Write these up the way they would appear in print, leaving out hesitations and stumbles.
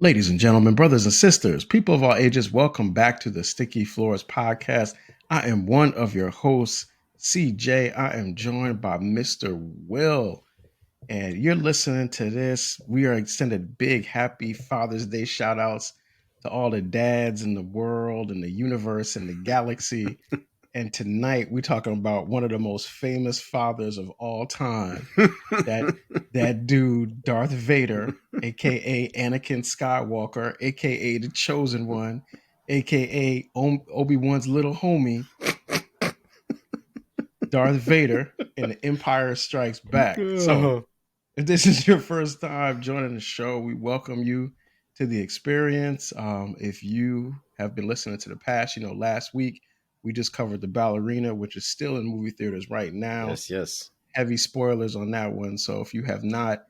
Ladies and gentlemen, brothers and sisters, people of all ages, welcome back to the Sticky Floors podcast. I am one of your hosts, CJ. I am joined by Mr. Will, and you're listening to this. We are extended big happy Father's Day shout outs to all the dads in the world and the universe and the galaxy. And tonight we're talking about one of the most famous fathers of all time, that dude, Darth Vader, aka Anakin Skywalker, aka the Chosen One, aka Obi-Wan's little homie, Darth Vader, and The Empire Strikes Back. So, if this is your first time joining the show, we welcome you to the experience. If you have been listening to the past, last week we just covered the Ballerina, which is still in movie theaters right now. Yes. Heavy spoilers on that one. So if you have not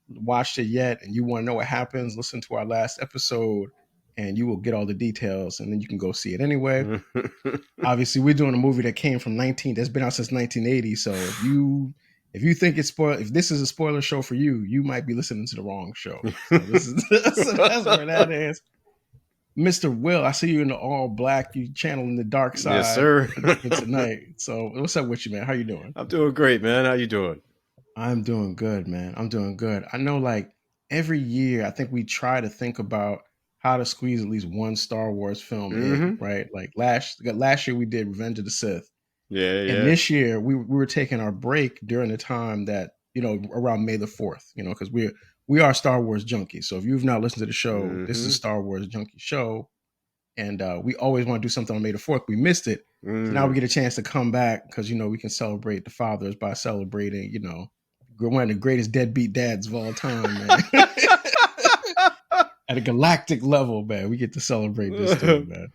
watched it yet and you want to know what happens, listen to our last episode and you will get all the details and then you can go see it anyway. Obviously, we're doing a movie that came from that's been out since 1980. So if you think it's spoiled, if this is a spoiler show for you, you might be listening to the wrong show. So that's where that is. Mr. Will, I see you in the all black. You channeling the dark side. Yes, sir. Tonight. So what's up with you, man? How you doing? I'm doing great, man. How you doing? I'm doing good, man. I'm doing good. I know, like, every year, I think we try to think about how to squeeze at least one Star Wars film in, right? Like last year we did Revenge of the Sith. Yeah. And this year we were taking our break during the time that, around May the 4th, because we are Star Wars junkies. So if you've not listened to the show, this is a Star Wars junkie show. And we always want to do something on May the 4th. We missed it. So now we get a chance to come back because, we can celebrate the fathers by celebrating, one of the greatest deadbeat dads of all time, man. At a galactic level, man. We get to celebrate this too, man.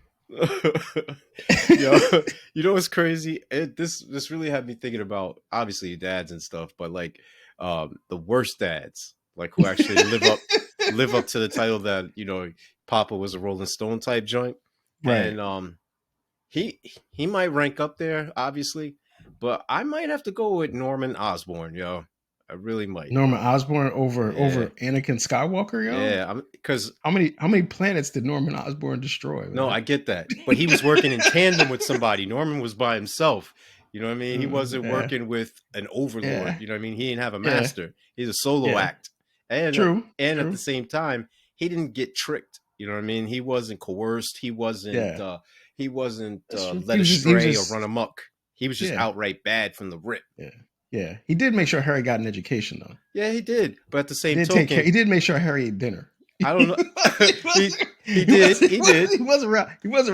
Yo, you know what's crazy? This really had me thinking about, obviously, dads and stuff, but like the worst dads, like who actually live up to the title that, Papa was a Rolling Stone type joint. Right. And he might rank up there, obviously, but I might have to go with Norman Osborn, yo. I really might. Norman Osborn over Anakin Skywalker, yo? Yeah, because how many planets did Norman Osborn destroy? Man? No, I get that. But he was working in tandem with somebody. Norman was by himself. You know what I mean? He wasn't working with an overlord. Yeah. You know what I mean? He didn't have a master. He's a solo act. And True. At the same time, he didn't get tricked. You know what I mean? He wasn't coerced. He wasn't led astray or run amok. He was just outright bad from the rip. Yeah. He did make sure Harry got an education, though. Yeah, he did. But at the same token, he did make sure Harry ate dinner. I don't know. he did. He wasn't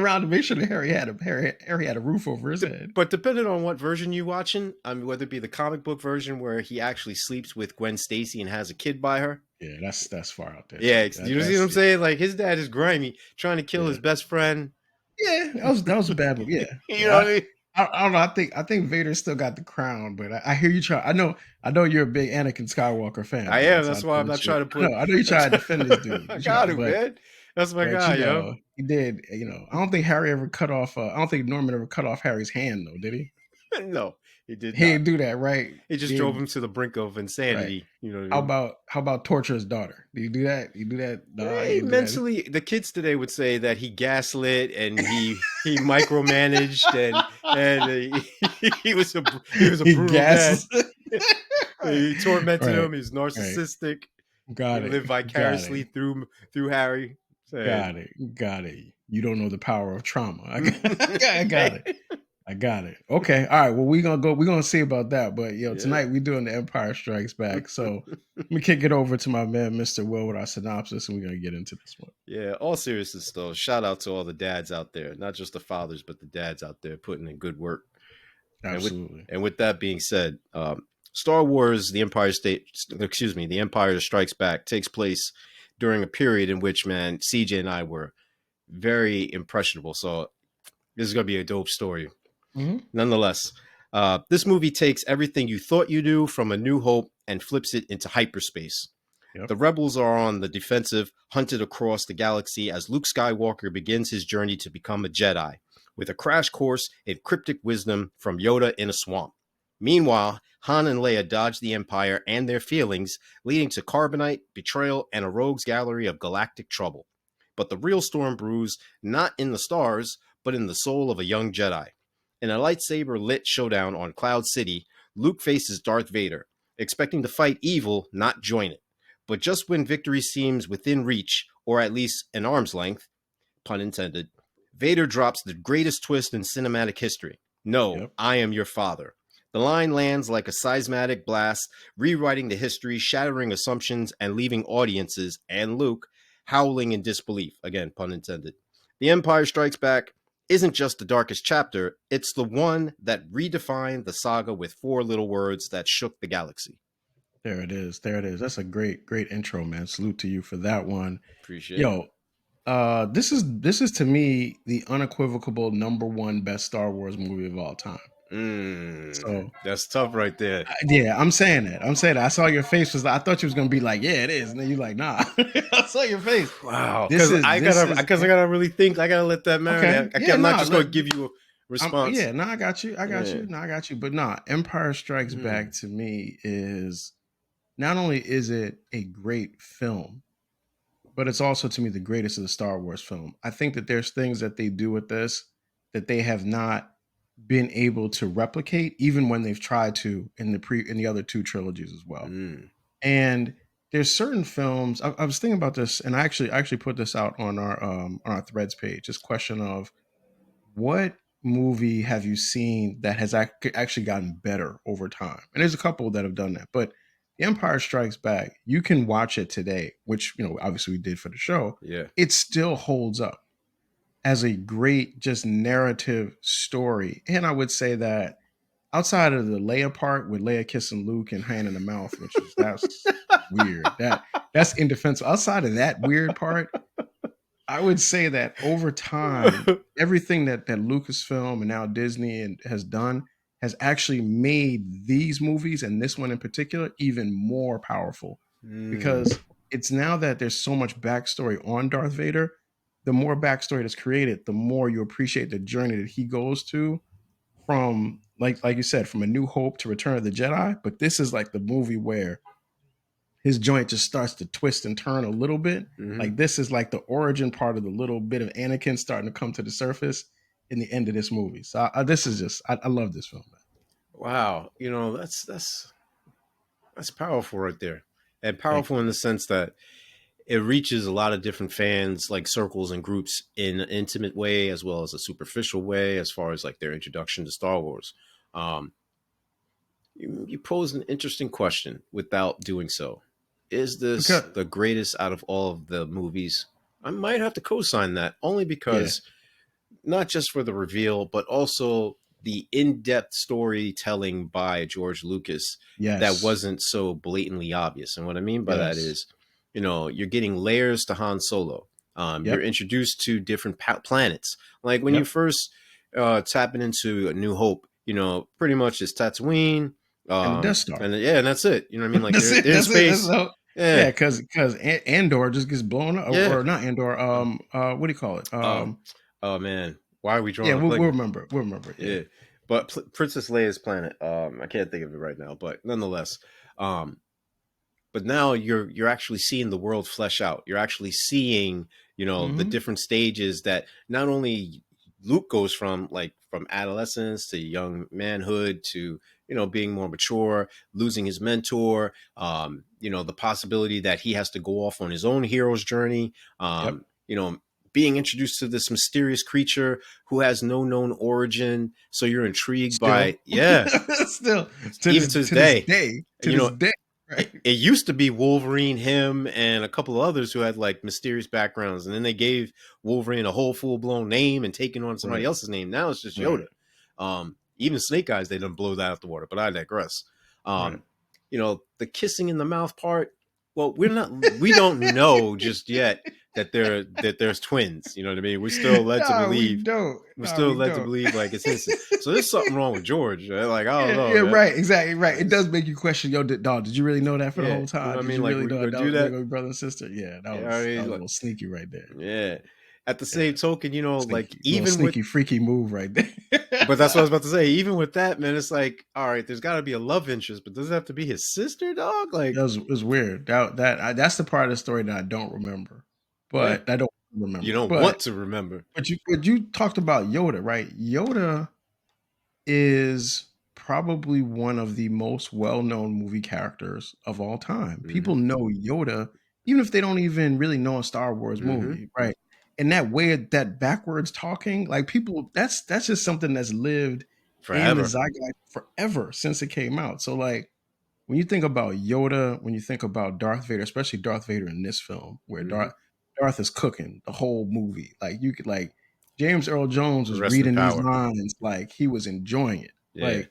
around to make sure that Harry had a roof over his head. But depending on what version you watching, I mean, whether it be the comic book version where he actually sleeps with Gwen Stacy and has a kid by her. Yeah, that's far out there. Yeah, you see what I'm saying? Like, his dad is grimy, trying to kill his best friend. Yeah, that was a bad one. Yeah, you know what I mean? I don't know. I think Vader still got the crown, but I hear you try. I know you're a big Anakin Skywalker fan. I am. That's why I'm not trying to put. I know you try to defend this dude. I got him, man. That's my guy, yo. He did. I don't think Harry ever cut off. I don't think Norman ever cut off Harry's hand, though. Did he? No, he did. He didn't do that, right? He just drove him to the brink of insanity. Right. You know what I mean? How about torture his daughter? Do you do that? You do that? No, mentally, the kids today would say that he gaslit and he micromanaged and he was a brutal dad. He tormented him. He's narcissistic. Got he it. Lived vicariously through Harry. Got it. You don't know the power of trauma. I got it. I got it. Okay. All right. Well, we're gonna see about that. But tonight we're doing The Empire Strikes Back. So let me kick it over to my man, Mr. Will, with our synopsis, and we're gonna get into this one. Yeah, all seriousness though, shout out to all the dads out there, not just the fathers, but the dads out there putting in good work. Absolutely. And with that being said, Star Wars, The Empire Strikes Back takes place during a period in which, man, CJ and I were very impressionable. So this is gonna be a dope story. Nonetheless, this movie takes everything you thought you knew from A New Hope and flips it into hyperspace. Yep. The rebels are on the defensive, hunted across the galaxy as Luke Skywalker begins his journey to become a Jedi, with a crash course in cryptic wisdom from Yoda in a swamp. Meanwhile, Han and Leia dodge the Empire and their feelings, leading to carbonite, betrayal, and a rogues gallery of galactic trouble. But the real storm brews not in the stars, but in the soul of a young Jedi. In a lightsaber lit showdown on Cloud City, Luke faces Darth Vader, expecting to fight evil, not join it. But just when victory seems within reach, or at least an arm's length, pun intended, Vader drops the greatest twist in cinematic history. No, Yep. I am your father. The line lands like a seismic blast, rewriting the history, shattering assumptions, and leaving audiences and Luke howling in disbelief. Again, pun intended. The Empire Strikes Back isn't just the darkest chapter, it's the one that redefined the saga with 4 little words that shook the galaxy. There it is. There it is. That's a great, great intro, man. Salute to you for that one. Appreciate it. Yo, this is to me the unequivocal number one best Star Wars movie of all time. So That's tough right there. yeah, I'm saying that. I saw your face was I thought you was gonna be like, yeah, it is, and then you're like, nah. I saw your face. Wow, because I gotta really think. I gotta let that marinate. Okay. I'm not just gonna give you a response. I got you. I got you. But nah, Empire Strikes Back to me is not only is it a great film, but it's also to me the greatest of the Star Wars film. I think that there's things that they do with this that they have not been able to replicate, even when they've tried to in the other 2 trilogies as well. And there's certain films. I was thinking about this, and I actually put this out on our Threads page. This question of what movie have you seen that has actually gotten better over time? And there's a couple that have done that, but The Empire Strikes Back, you can watch it today, which obviously we did for the show. Yeah, it still holds up as a great just narrative story. And I would say that outside of the Leia part with Leia kissing Luke and hand in the mouth, that's weird. That's indefensible. Outside of that weird part, I would say that over time, everything that Lucasfilm and now Disney has done has actually made these movies, and this one in particular, even more powerful. Because it's now that there's so much backstory on Darth Vader, the more backstory that's created, the more you appreciate the journey that he goes to from, like you said, from A New Hope to Return of the Jedi. But this is like the movie where his joint just starts to twist and turn a little bit. Like this is like the origin part of the little bit of Anakin starting to come to the surface in the end of this movie. So this is just, I love this film, man. Wow. That's powerful right there. And powerful in the sense that it reaches a lot of different fans, like circles and groups, in an intimate way as well as a superficial way, as far as like their introduction to Star Wars. You posed an interesting question without doing so. Is this the greatest out of all of the movies? I might have to co-sign that, only because not just for the reveal, but also the in-depth storytelling by George Lucas that wasn't so blatantly obvious. And what I mean by that is, you're getting layers to Han Solo. You're introduced to different planets. Like when you first tapping into A New Hope, pretty much it's Tatooine. And the Death Star. And that's it. You know what I mean? Like they're in space. Because Andor just gets blown up. Or not Andor. What do you call it? Oh man, why are we drawing? Yeah, we'll remember. We'll remember. Yeah. But Princess Leia's planet. I can't think of it right now, but nonetheless, but now you're actually seeing the world flesh out. You're actually seeing, the different stages that not only Luke goes from adolescence to young manhood to, being more mature, losing his mentor, the possibility that he has to go off on his own hero's journey, being introduced to this mysterious creature who has no known origin. So you're intrigued by, still to this day. Right? It used to be Wolverine, him, and a couple of others who had like mysterious backgrounds. And then they gave Wolverine a whole full-blown name and taking on somebody else's name. Now it's just Yoda. Even Snake Eyes, they didn't blow that out the water, but I digress. The kissing in the mouth part, well, we don't know just yet that there's twins. You know what I mean? We're still led to believe. We're still led to believe like it's innocent. So there's something wrong with George. Right? Like I don't know. Yeah, right. Exactly. Right. It does make you question. Yo, dog, did you really know that for the whole time? You know what I mean? Did you like really we know do that, brother and sister? Yeah, that was a little sneaky right there. Yeah. at the Yeah. same token, like Sneaky, little even with, sneaky, freaky move right there. but that's what I was about to say. Even with that, man, it's like, all right, there's got to be a love interest, but does it have to be his sister, dog? Like, It was weird. That's the part of the story that I don't remember, yeah, but I don't you remember. don't want to remember. But you talked about Yoda, right? Yoda is probably one of the most well-known movie characters of all time. Mm-hmm. People know Yoda, even if they don't even really know a Star Wars Mm-hmm. movie, right? And that way, that backwards talking, like people, that's just something that's lived in the Forever. zeitgeist forever since it came out. So, like, when you think about Yoda, when you think about Darth Vader, especially Darth Vader in this film, where Mm-hmm. Darth is cooking the whole movie, like you could like James Earl Jones was Rest in reading these power. lines like he was enjoying it. Yeah. Like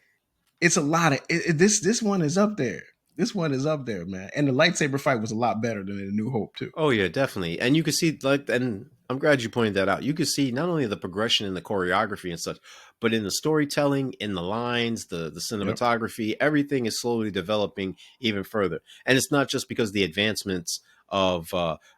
it's a lot of this one is up there. This one is up there, man. And the lightsaber fight was a lot better than in New Hope too. Oh yeah, definitely. And you can see like, and I'm glad you pointed that out. You can see not only the progression in the choreography and such, but in the storytelling, in the lines, the Yep. cinematography, everything is slowly developing even further. And it's not just because the advancements of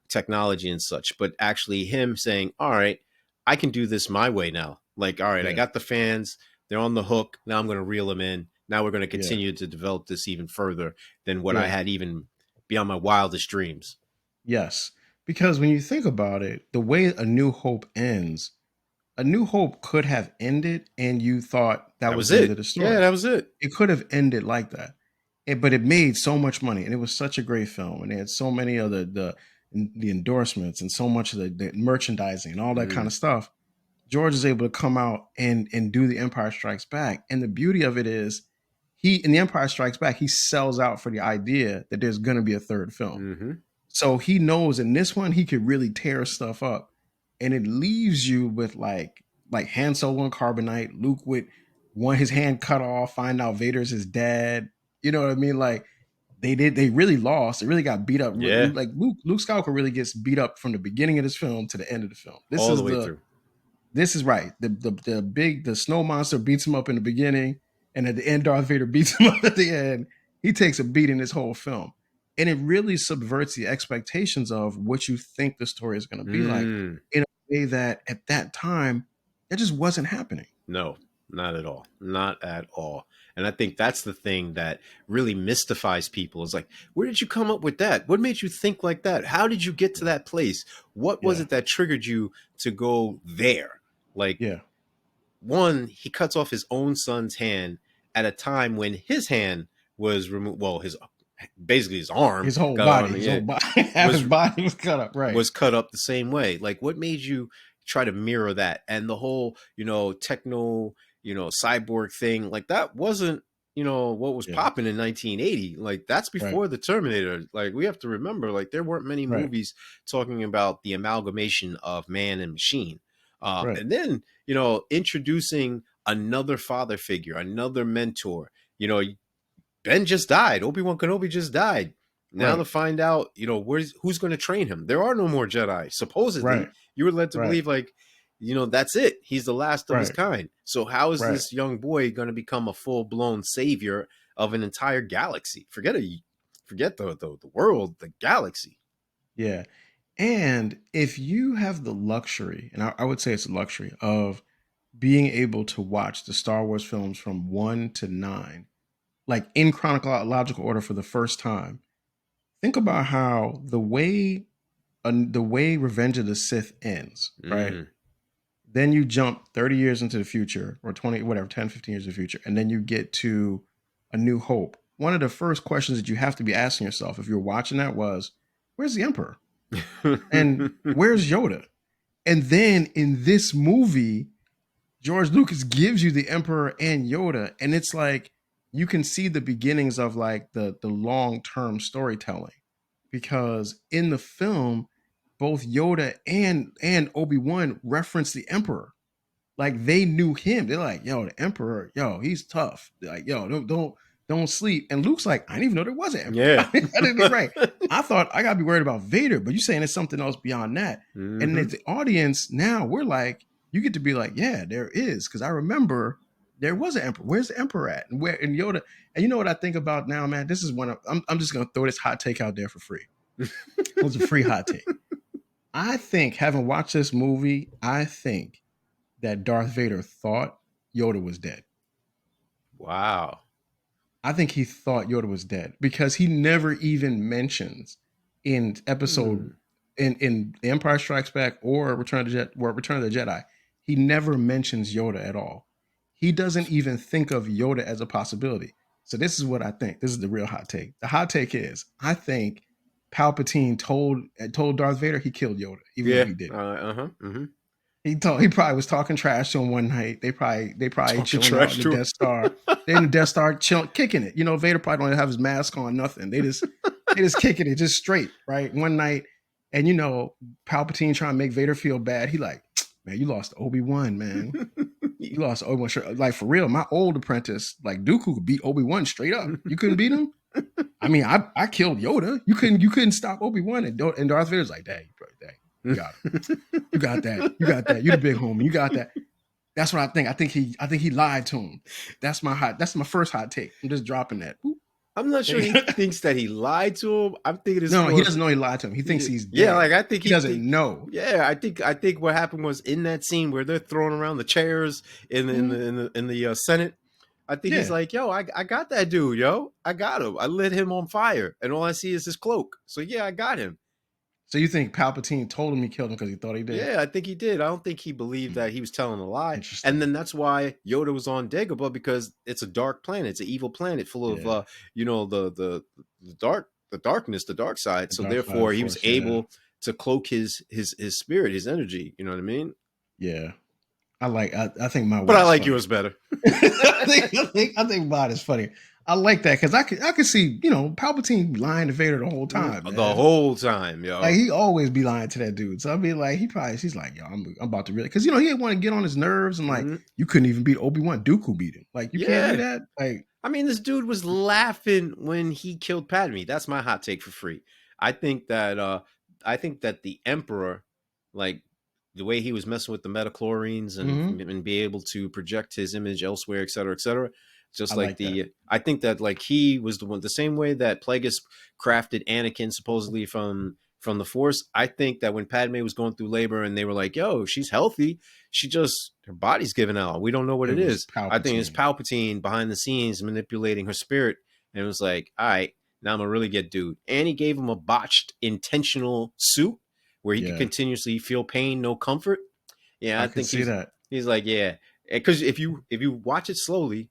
technology and such, but actually him saying, "All right, I can do this my way now." Like, all right, I Yeah. got the fans; they're on the hook. Now I'm going to reel them in. Now we're going to Yeah. continue to develop this even further than what I Yeah. had even beyond my wildest dreams. Yes. Because when you think about it, the way A New Hope ends, A New Hope could have ended and you thought that That was was the end of it. the Yeah, story. that was it. It could have ended like that. But it made so much money and it was such a great film and it had so many of the endorsements and so much of the merchandising and all that kind Mm, of stuff. George is able to come out and do The Empire Strikes Back. And the beauty of it is he in The Empire Strikes Back, he sells out for the idea that there's gonna be a third film. hmm So he knows in this one he could really tear stuff up, and it leaves you with like Han Solo and Carbonite, Luke with one his hand cut off, find out Vader's his dad. You know what I mean? Like they really lost. They really got beat up. Yeah, Like Luke Skywalker really gets beat up from the beginning of this film to the end of the film. all the way through. This is right. The snow monster beats him up in the beginning, and at the end, Darth Vader beats him up at the end. He takes a beat in this whole film, and it really subverts the expectations of what you think the story is going to be like Mm, in a way that at that time that just wasn't happening. no, not at all. Not at all. And I think that's the thing that really mystifies people is like, where did you come up with that? What made you think like that? How did you get to that place? What was Yeah, it that triggered you to go there? Like, yeah. one, he cuts off his own son's hand at a time when his hand was removed. Well, his basically his arm got on. His Yeah, whole body, half his was body was cut up. Right, was cut up the same way. Like, what made you try to mirror that? And the whole, techno, cyborg thing, like that wasn't, what was yeah, popping in 1980. Like, that's right, before the Terminator. Like, we have to remember, like, there weren't many right, movies talking about the amalgamation of man and machine. right, And then, introducing another father figure, another mentor. Ben just died. Obi-Wan Kenobi just died. Now right, to find out, who's going to train him. There are no more Jedi. Supposedly, right, you were led to right, believe like, that's it. He's the last of his right, kind. So how is right. this young boy going to become a full-blown savior of an entire galaxy? Forget the world, the galaxy. Yeah. And if you have the luxury, and I would say it's a luxury of being able to watch the Star Wars films from 1 to 9, like in chronological order for the first time, think about how the way Revenge of the Sith ends, right? Mm, Then you jump 30 years into the future or 20, whatever, 10, 15 years in the future, and then you get to A New Hope. One of the first questions that you have to be asking yourself if you're watching that was, where's the Emperor? And where's Yoda? And then in this movie, George Lucas gives you the Emperor and Yoda, and it's like you can see the beginnings of like the long term storytelling, because in the film, both Yoda and Obi-Wan reference the Emperor. Like they knew him. They're like, yo, the Emperor, yo, he's tough. They're like, yo, don't sleep. And Luke's like, I didn't even know there was an Emperor. yeah. I didn't get right. I thought I gotta be worried about Vader, but you're saying it's something else beyond that. And hmm as the audience, now we're like, you get to be like, yeah, there is. Because I remember there was an Emperor. Where's the Emperor at? And where and Yoda, and you know what I think about now, man? This is one of I'm just gonna throw this hot take out there for free. It was a free hot take. I think, having watched this movie, I think that Darth Vader thought Yoda was dead. Wow. I think he thought Yoda was dead because he never even mentions in episode Hmm. in The Empire Strikes Back or Return of the Jedi. He never mentions Yoda at all. He doesn't even think of Yoda as a possibility. So this is what I think. This is the real hot take. The hot take is I think Palpatine told Darth Vader he killed Yoda, even though Yeah. he didn't. Uh-huh. Mm-hmm. He probably was talking trash to him one night. They probably Talking chilling out in trash the to Death Star. They're in the Death Star chilling, kicking it. Vader probably don't have his mask on, nothing. They just kicking it just straight, right? One night, and Palpatine trying to make Vader feel bad. He like, man, you lost Obi-Wan, man. him. You lost Obi-Wan. Like for real, my old apprentice, like Dooku could beat Obi-Wan straight up. You couldn't beat him? I mean, I killed Yoda. You couldn't stop Obi-Wan. And Darth Vader's like, Dang, you got him. You got that. You got that. You the big homie. You got that. That's what I think. I think he lied to him. That's my first hot take. I'm just dropping that. Boop. I'm not sure he thinks that he lied to him. I'm thinking it's No, he more. doesn't know he lied to him. He thinks he's Yeah, dead. like I think He he doesn't think. know. Yeah, I think what happened was in that scene where they're throwing around the chairs in the Senate. I think he's Yeah. like, yo, I got that dude, yo, I got him. I lit him on fire, and all I see is his cloak. So yeah, I got him. So you think Palpatine told him he killed him because he thought he did? Yeah, I think he did. I don't think he believed that he was telling a lie. And Interesting. then that's why Yoda was on Dagobah, because it's a dark planet. It's an evil planet full of Yeah. the darkness, the dark side. The So dark side of therefore the he was Force. Yeah. able to cloak his spirit, his energy. You know what I mean? Yeah. I think my But way I is like funny. yours better. I think mine is funny. I like that because I could see Palpatine lying to Vader the whole time, The man. whole time, yo. Like he always be lying to that dude. So I mean, like he's like, yo, I'm about to really, because he didn't want to get on his nerves and like Mhm. you couldn't even beat Obi-Wan. Dooku beat him. Like you can't do Yeah. that. Like I mean, this dude was laughing when he killed Padme. That's my hot take for free. I think that the Emperor, like the way he was messing with the metachlorines mhm. and be able to project his image elsewhere, et cetera, et cetera. I Just like like that. I think that like he was the same way that Plagueis crafted Anakin supposedly from the Force. I think that when Padme was going through labor and they were like, "Yo, she's healthy," her body's giving out. We don't know what It it was is. I think it's Palpatine. Palpatine behind the scenes manipulating her spirit, and it was like, all right, now I'm gonna really get dude. And he gave him a botched intentional suit where he could Yeah, continuously feel pain, no comfort. Yeah, I I could think see that. he's like, yeah, because if you watch it slowly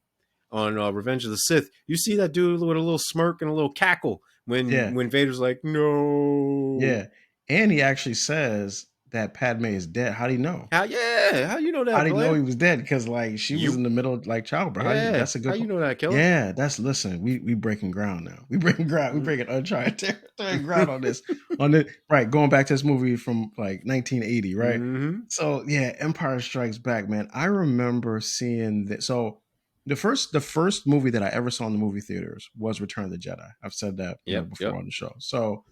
on Revenge of the Sith, you see that dude with a little smirk and a little cackle when Yeah, Vader's like, no. yeah. And he actually says that Padme is dead. How do you know? How you know How that, do you know player? he was dead? Because like she was You in the middle of like childbirth. yeah, That's a how good you point. know that, killer? Yeah, listen. We breaking ground now. We breaking ground. We Mm. breaking uncharted territory ground on this. On the right, going back to this movie from like 1980, right? Mm-hmm. So yeah, Empire Strikes Back, man. I remember seeing that. So the first movie that I ever saw in the movie theaters was Return of the Jedi. I've said that Yep, before yep. on the show. So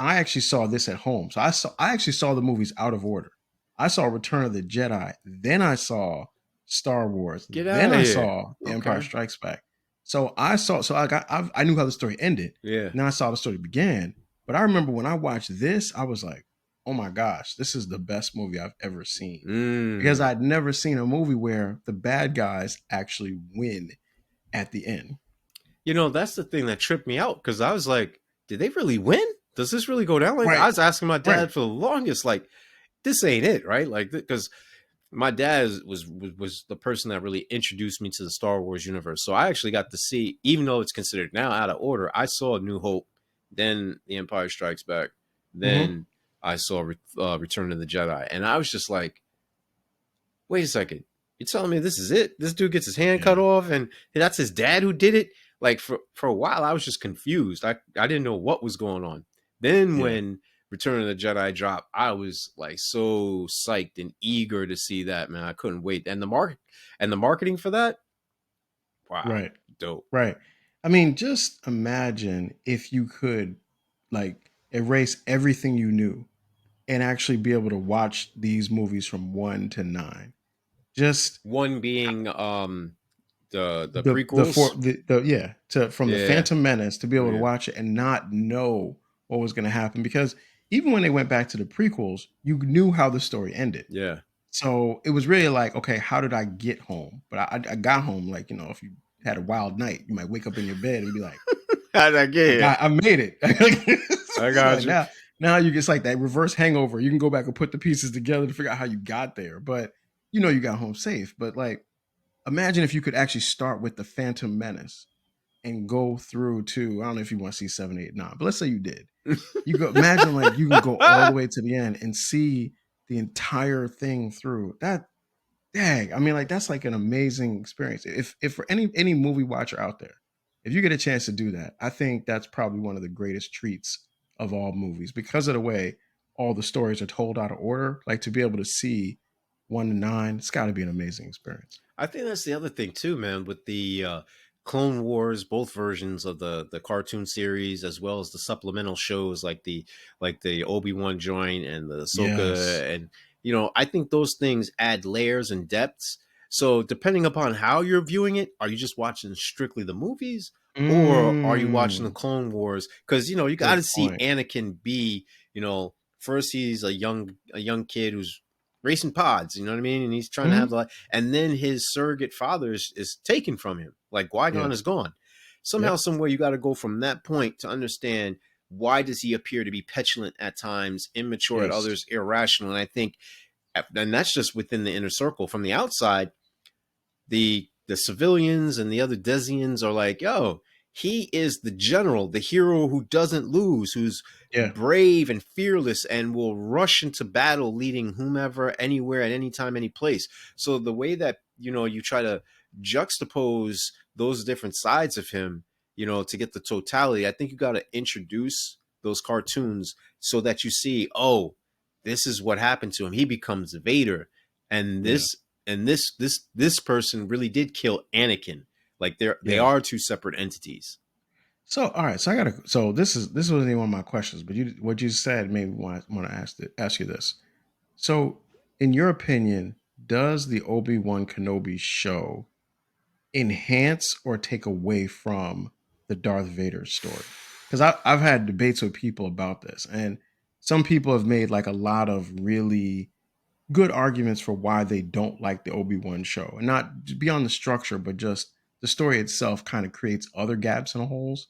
I actually saw this at home. So I actually saw the movies out of order. I saw Return of the Jedi, then I saw Star Wars, Get then out of I here. saw The Empire Okay. Strikes Back. So I knew how the story ended. Yeah. Now I saw the story began. But I remember when I watched this, I was like, oh my gosh, this is the best movie I've ever seen. Because Mm. I'd never seen a movie where the bad guys actually win at the end. That's the thing that tripped me out, because I was like, did they really win? Does this really go down? Like, I Right, was asking my right. dad for the longest, like, this ain't it, right? Like, because my dad was the person that really introduced me to the Star Wars universe. So I actually got to see, even though it's considered now out of order, I saw New Hope, then The Empire Strikes Back, Mm-hmm. then I saw Return of the Jedi, and I was just like, wait a second, you're telling me this is it? This dude gets his hand cut Yeah, off, and that's his dad who did it? Like for a while, I was just confused. I didn't know what was going on. Then yeah. when Return of the Jedi dropped, I was like so psyched and eager to see that, man. I couldn't wait. And the marketing for that, wow, Right. dope. Right. I mean, just imagine if you could like erase everything you knew and actually be able to watch these movies from 1 to 9. Just One being the the prequels. for the from the Yeah. Phantom Menace to be able to Yeah. watch it and not know what was going to happen because even when they went back to the prequels, you knew how the story ended. Yeah. So it was really like, okay, how did I get home? But I got home, like, if you had a wild night, you might wake up in your bed and be like, How did I get here? I made it. I It's got like you. now you get like that reverse hangover. You can go back and put the pieces together to figure out how you got there. But you got home safe. But like, imagine if you could actually start with the Phantom Menace and go through to, I don't know if you want to see 7, 8, 9, but let's say you did. You go imagine like you can go all the way to the end and see the entire thing through. That dang, I mean, like that's like an amazing experience. If for any movie watcher out there, if you get a chance to do that, I think that's probably one of the greatest treats of all movies because of the way all the stories are told out of order. Like to be able to see 1 to 9, it's got to be an amazing experience. I think that's the other thing too, man, with the Clone Wars, both versions of the cartoon series, as well as the supplemental shows like the Obi-Wan joint and the Yes. Ahsoka, and I think those things add layers and depths. So depending upon how you're viewing it, are you just watching strictly the movies, or are you watching the Mm, Clone Wars? Because you got good to see point. Anakin be, first he's a young kid who's racing pods, you know what I mean, and he's trying to have Hmm. the and then his surrogate father is taken from him. Like Qui-Gon is Yes. gone. Somehow, Yep. somewhere, you got to go from that point to understand why does he appear to be petulant at times, immature at Yes. others, irrational. And I think, and that's just within the inner circle. From the outside, the civilians and the other Desians are like, yo, he is the general, the hero who doesn't lose, who's Yeah. brave and fearless and will rush into battle, leading whomever, anywhere, at any time, any place. So the way that you try to juxtapose those different sides of him, to get the totality, I think you got to introduce those cartoons so that you see, oh, this is what happened to him. He becomes Vader, and Yeah. this person really did kill Anakin. Like they Yeah. are two separate entities. So all right, so I gotta. So this wasn't even one of my questions, but what you said made me want to ask you this. So, in your opinion, does the Obi-Wan Kenobi show enhance or take away from the Darth Vader story? Because I've had debates with people about this, and some people have made like a lot of really good arguments for why they don't like the Obi-Wan show, and not beyond the structure, but just the story itself kind of creates other gaps and holes.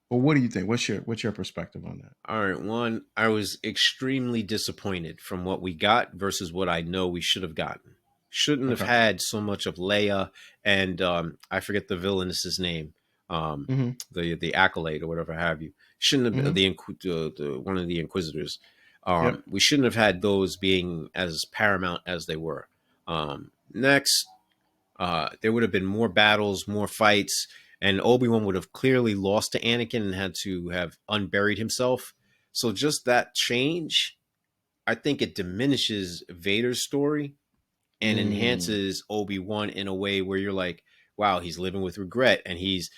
But what do you think? What's your perspective on that? All right, one, I was extremely disappointed from what we got versus what I know we should have gotten. Shouldn't have Okay. had so much of Leia and I forget the villainess's name, um, Mm-hmm. the acolyte or whatever have you. Shouldn't have Mm-hmm. the one of the Inquisitors. Yep. We shouldn't have had those being as paramount as they were. Next, there would have been more battles, more fights, and Obi-Wan would have clearly lost to Anakin and had to have unburied himself. So just that change, I think it diminishes Vader's story and Mm. enhances Obi-Wan in a way where you're like, wow, he's living with regret, and he's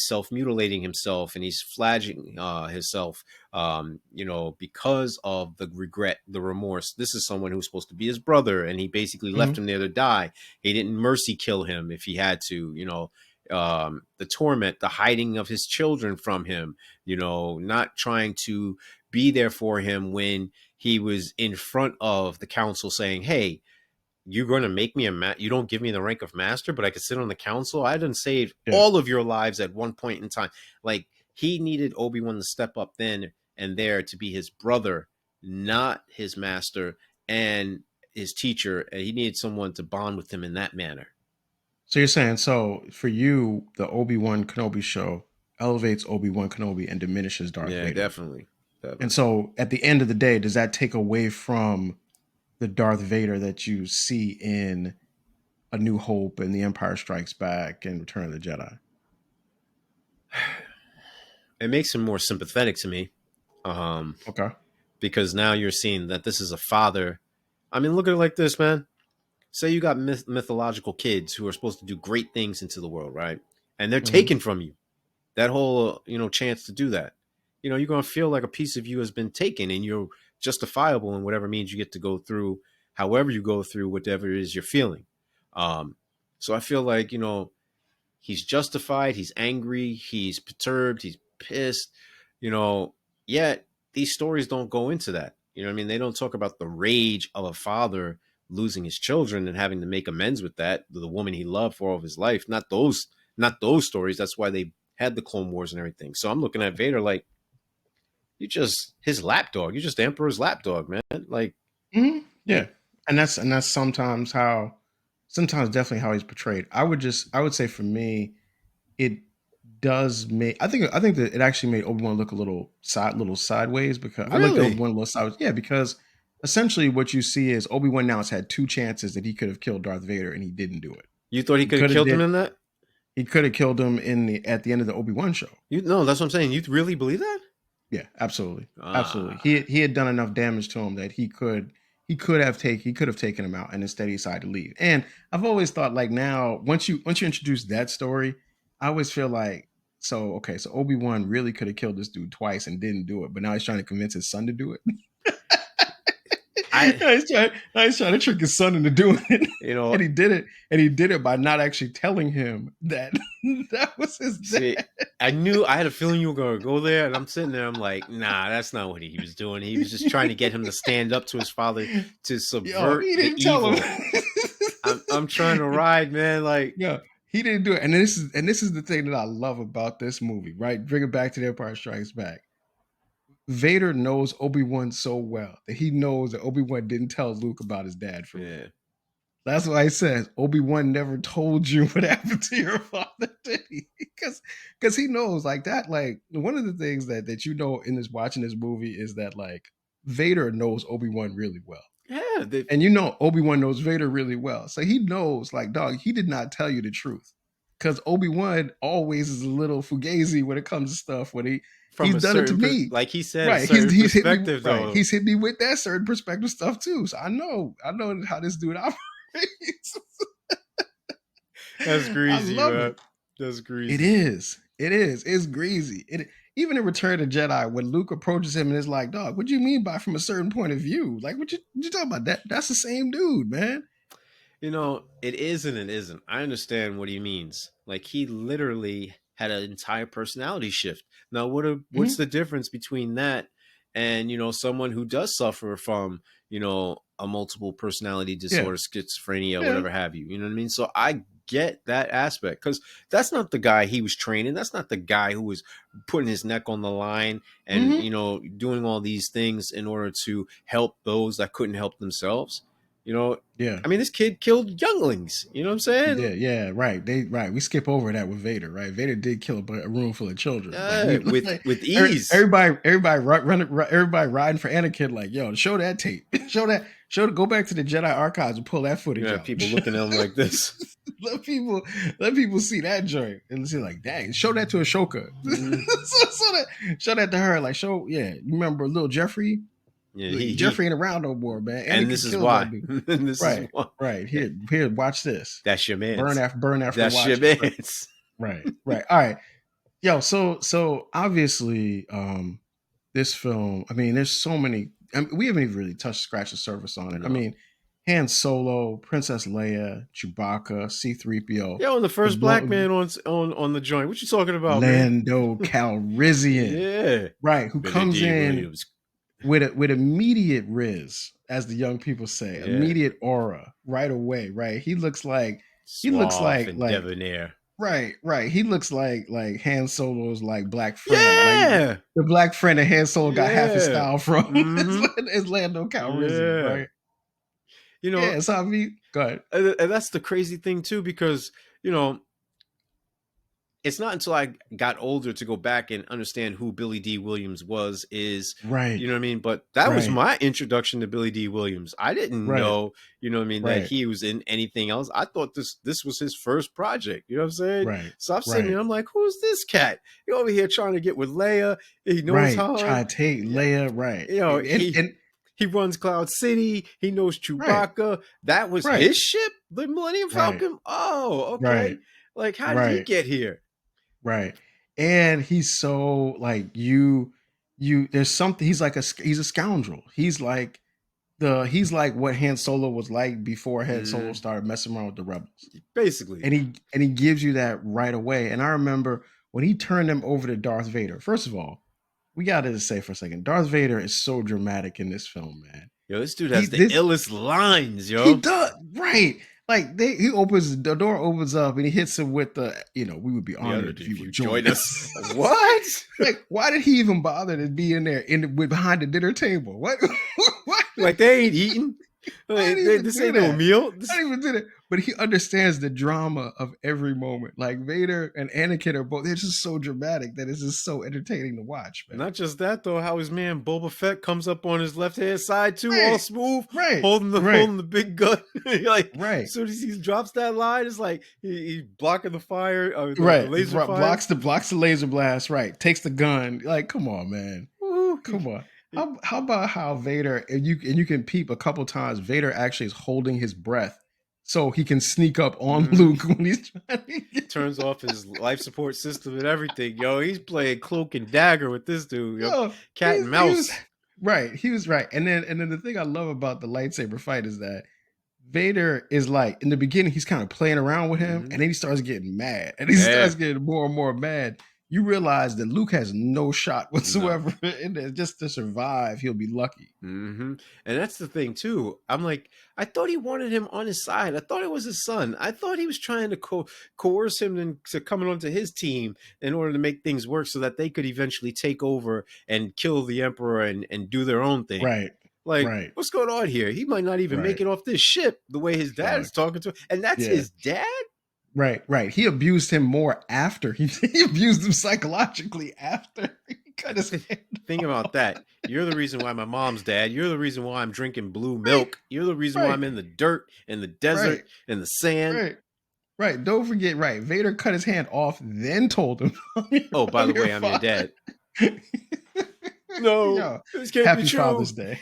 self-mutilating himself, and he's flagging himself, because of the regret, the remorse. This is someone who's supposed to be his brother, and he basically left Mm-hmm. him there to die. He didn't mercy kill him if he had to, the torment, the hiding of his children from him, not trying to be there for him when he was in front of the council saying, hey, you're going to make me you don't give me the rank of master, but I could sit on the council. I didn't save Yeah. all of your lives at one point in time. Like, he needed Obi-Wan to step up then and there to be his brother, not his master and his teacher. And he needed someone to bond with him in that manner. So you're saying so for you, the Obi-Wan Kenobi show elevates Obi-Wan Kenobi and diminishes Darth Yeah, Vader. definitely. And Definitely. so at the end of the day, does that take away from the Darth Vader that you see in A New Hope and The Empire Strikes Back and Return of the Jedi? It makes him more sympathetic to me. Um, Okay. because now you're seeing that this is a father. I mean, look at it like this, man. Say you got mythological kids who are supposed to do great things into the world, right? And they're Mm-hmm. taken from you. That whole, chance to do that. You're going to feel like a piece of you has been taken, and you're justifiable in whatever means you get to go through, however you go through whatever it is you're feeling. Um, so I feel like, he's justified, he's angry, he's perturbed, he's pissed, you know, yet these stories don't go into that. You know what I mean? They don't talk about the rage of a father losing his children and having to make amends with that, the woman he loved for all of his life. Not those stories. That's why they had the Clone Wars and everything. So I'm looking at Vader like, you just his lapdog. You're just the Emperor's lapdog, man. Like, yeah, and that's sometimes definitely how he's portrayed. I would say for me, it does make. I think that it actually made Obi-Wan look a little sideways, because I looked at really? Obi-Wan a little sideways. Yeah, because essentially what you see is Obi-Wan now has had two chances that he could have killed Darth Vader and he didn't do it. You thought he He could have could have killed him did. in that? He could have killed him at the end of the Obi-Wan show. No, that's what I'm saying. You really believe that? Yeah, absolutely, absolutely. Ah, He had done enough damage to him that he could have taken him out, and instead he decided to leave. And I've always thought, like, now once you introduce that story, I always feel like, so Obi-Wan really could have killed this dude twice and didn't do it, but now he's trying to convince his son to do it. I He's trying to trick his son into doing it. you know And he did it by not actually telling him that that was his dad. see, I had a feeling you were going to go there, and I'm sitting there. I'm like, nah, that's not what he was doing. He was just trying to get him to stand up to his father to subvert He the didn't tell evil. him. I'm trying to ride, man. Like, Yeah, he didn't do it. And this is the thing that I love about this movie, right? Bring it back to The Empire Strikes Back. Vader knows Obi-Wan so well that he knows that Obi-Wan didn't tell Luke about his dad for real. yeah, That's why he says Obi-Wan never told you what happened to your father, did he? Because he knows, like, that. Like, one of the things that you know in this watching this movie is that, like, Vader knows Obi-Wan really well. yeah. And you know Obi-Wan knows Vader really well. So he knows, like, dog, he did not tell you the truth. Because Obi-Wan always is a little fugazi when it comes to stuff. When From he's a done it to certain, me. like he said, Right. a certain He's hit me, perspective, though. right. He's hit me with that certain perspective stuff too. So I know how this dude operates. That's greasy, I love man. it. That's greasy. It is. It's greasy. Even in Return of the Jedi, when Luke approaches him and is like, dog, what do you mean by from a certain point of view? Like, what you talking about? That's the same dude, man. You know, it is and it isn't. I understand what he means. Like, he literally had an entire personality shift. Now, what's the difference between that and, someone who does suffer from, a multiple personality disorder, schizophrenia, Yeah. whatever have you? You know what I mean? So I get that aspect, because that's not the guy he was training. That's not the guy who was putting his neck on the line and, doing all these things in order to help those that couldn't help themselves. Yeah. I mean, this kid killed younglings. You know what I'm saying? He did. Yeah, right. We skip over that with Vader, right? Vader did kill a room full of children. With ease. Everybody riding for Anakin, like, yo, show that tape. Go back to the Jedi archives and pull that footage out. People looking at him like this. let people see that joint and see, like, dang, show that to Ashoka. Show that to her. Like, you remember little Jeffrey? Yeah, Jeffrey ain't around no more, man. And this is why. This is why. Right. Here, watch this. That's your man. Burn after That's watch your man. Right. All right. Yo, so obviously, this film, I mean, there's so many. I mean, we haven't even really scratched the surface on it. No. I mean, Han Solo, Princess Leia, Chewbacca, C-3PO. Yo, and the first black man on the joint. What you talking about, Lando Calrissian. Yeah. Right. Who comes in with immediate riz, as the young people say, immediate aura right away. Right. He looks like debonair. Right. He looks like Han Solo's like black friend. Yeah. Like the black friend that Han Solo got half his style from. It's Lando Calrissian, right? So I mean, go ahead. And that's the crazy thing too, because it's not until I got older to go back and understand who Billy D. Williams was. Right. You know what I mean? But that was my introduction to Billy D. Williams. I didn't know, you know what I mean, that he was in anything else. I thought this was his first project. You know what I'm saying? Right. So I'm sitting there, I'm like, who's this cat? He over here trying to get with Leia. He knows Han. Trying to take Leia, right. He runs Cloud City. He knows Chewbacca. Right. That was his ship, the Millennium Falcon. Right. Oh, okay. Right. Like, how did he get here? Right. And he's so like there's something, he's a scoundrel. He's like what Han Solo was like before Han Solo started messing around with the rebels. Basically. And he gives you that right away. And I remember when he turned them over to Darth Vader. First of all, we gotta just say for a second, Darth Vader is so dramatic in this film, man. Yo, this dude He has the this illest lines, he yo. does right. Like he opens the door opens up and he hits him with the, we would be The other honored if dude, you if would you join join us. us. What? Like, why did he even bother to be in there with behind the dinner table? What? What? Like they ain't eating. Why Like, did he even this do ain't no that? meal. I didn't even do that. But he understands the drama of every moment. Like Vader and Anakin are both, they're just so dramatic that it's just so entertaining to watch, man. Not just that though, how his man Boba Fett comes up on his left hand side too, all Right, smooth, right, holding the right, big gun. Like right, as soon as he drops that line, it's like he's blocking the fire, the right. laser fire. Blocks the laser blast. Right, takes the gun. Like, come on, man. Woo. Come on. How about how Vader, and you can peep a couple times, Vader actually is holding his breath so he can sneak up on Luke when he's trying to get Turns off his life support system and everything. Yo, he's playing cloak and dagger with this dude. Yo, Yo, cat and he was mouse. right. He was right. And then the thing I love about the lightsaber fight is that Vader is like in the beginning he's kind of playing around with him, Mm-hmm. and then he starts getting mad, and he Yeah, starts getting more and more mad. You realize that Luke has no shot no. whatsoever in there. Just to survive, he'll be lucky. Mm-hmm. And that's the thing too. I'm like, I thought he wanted him on his side. I thought it was his son. I thought he was trying to coerce him into coming onto his team in order to make things work, so that they could eventually take over and kill the emperor and do their own thing. Right, Like, right, what's going on here? He might not even make right. it off this ship the way his dad is Fuck. talking to him. And that's Yeah. his dad? Right, right. He abused him more after he abused him psychologically after he cut his hand Think about off. that. You're the reason why my mom's dad. You're the reason why I'm drinking blue Right, milk. You're the reason why right, I'm in the dirt, in the right, desert, in the sand. right, right. Don't forget, right. Vader cut his hand off, then told him, Oh, by I'm the your way, I'm your father. dad. No, Yo, this can't be happy true. Father's Day.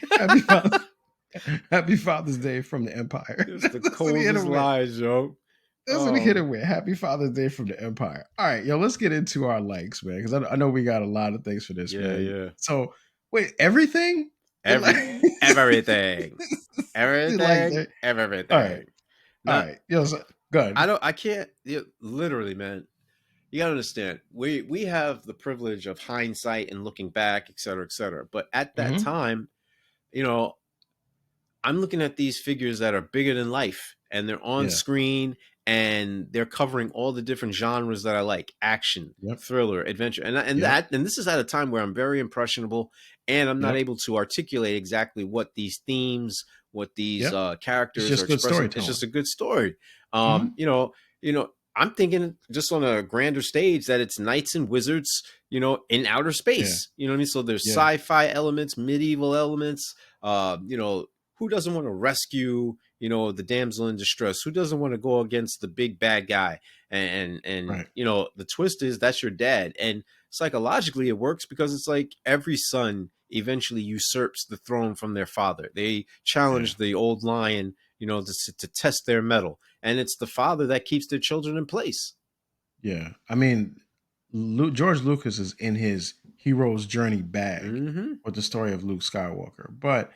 Happy Father's Day from the Empire. It's the That's what he hit coldest him with. lies, yo. That's what he hit Oh, him with. Happy Father's Day from the Empire. All right, yo, let's get into our likes, man, because I know we got a lot of things for this, yeah, man. yeah. So, wait, everything? Like, Everything, like everything, that? All right, everything. all Not, right. Yo, so, good. I can't. Literally, man. You gotta understand. We have the privilege of hindsight and looking back, et cetera, et cetera. But at that Mm-hmm. time, you know, I'm looking at these figures that are bigger than life, and they're on Yeah. screen, and they're covering all the different genres that I like: action, Yep. thriller, adventure, Yep. and this is at a time where I'm very impressionable, and I'm not Yep. able to articulate exactly what these themes, what these Yep. It's characters are just good expressing. It's just storytelling. a good story. Mm-hmm. I'm thinking just on a grander stage that it's knights and wizards, in outer Yeah. space. You know what I mean? So there's Yeah. sci-fi elements, medieval elements. Who doesn't want to rescue, the damsel in distress? Who doesn't want to go against the big bad guy? And Right. the twist is that's your dad. And psychologically it works because it's like every son eventually usurps the throne from their father. They Yeah. challenge the old lion, to test their mettle. And it's the father that keeps their children in place. Yeah. I mean, George Lucas is in his hero's journey bag Mm-hmm. with the story of Luke Skywalker, but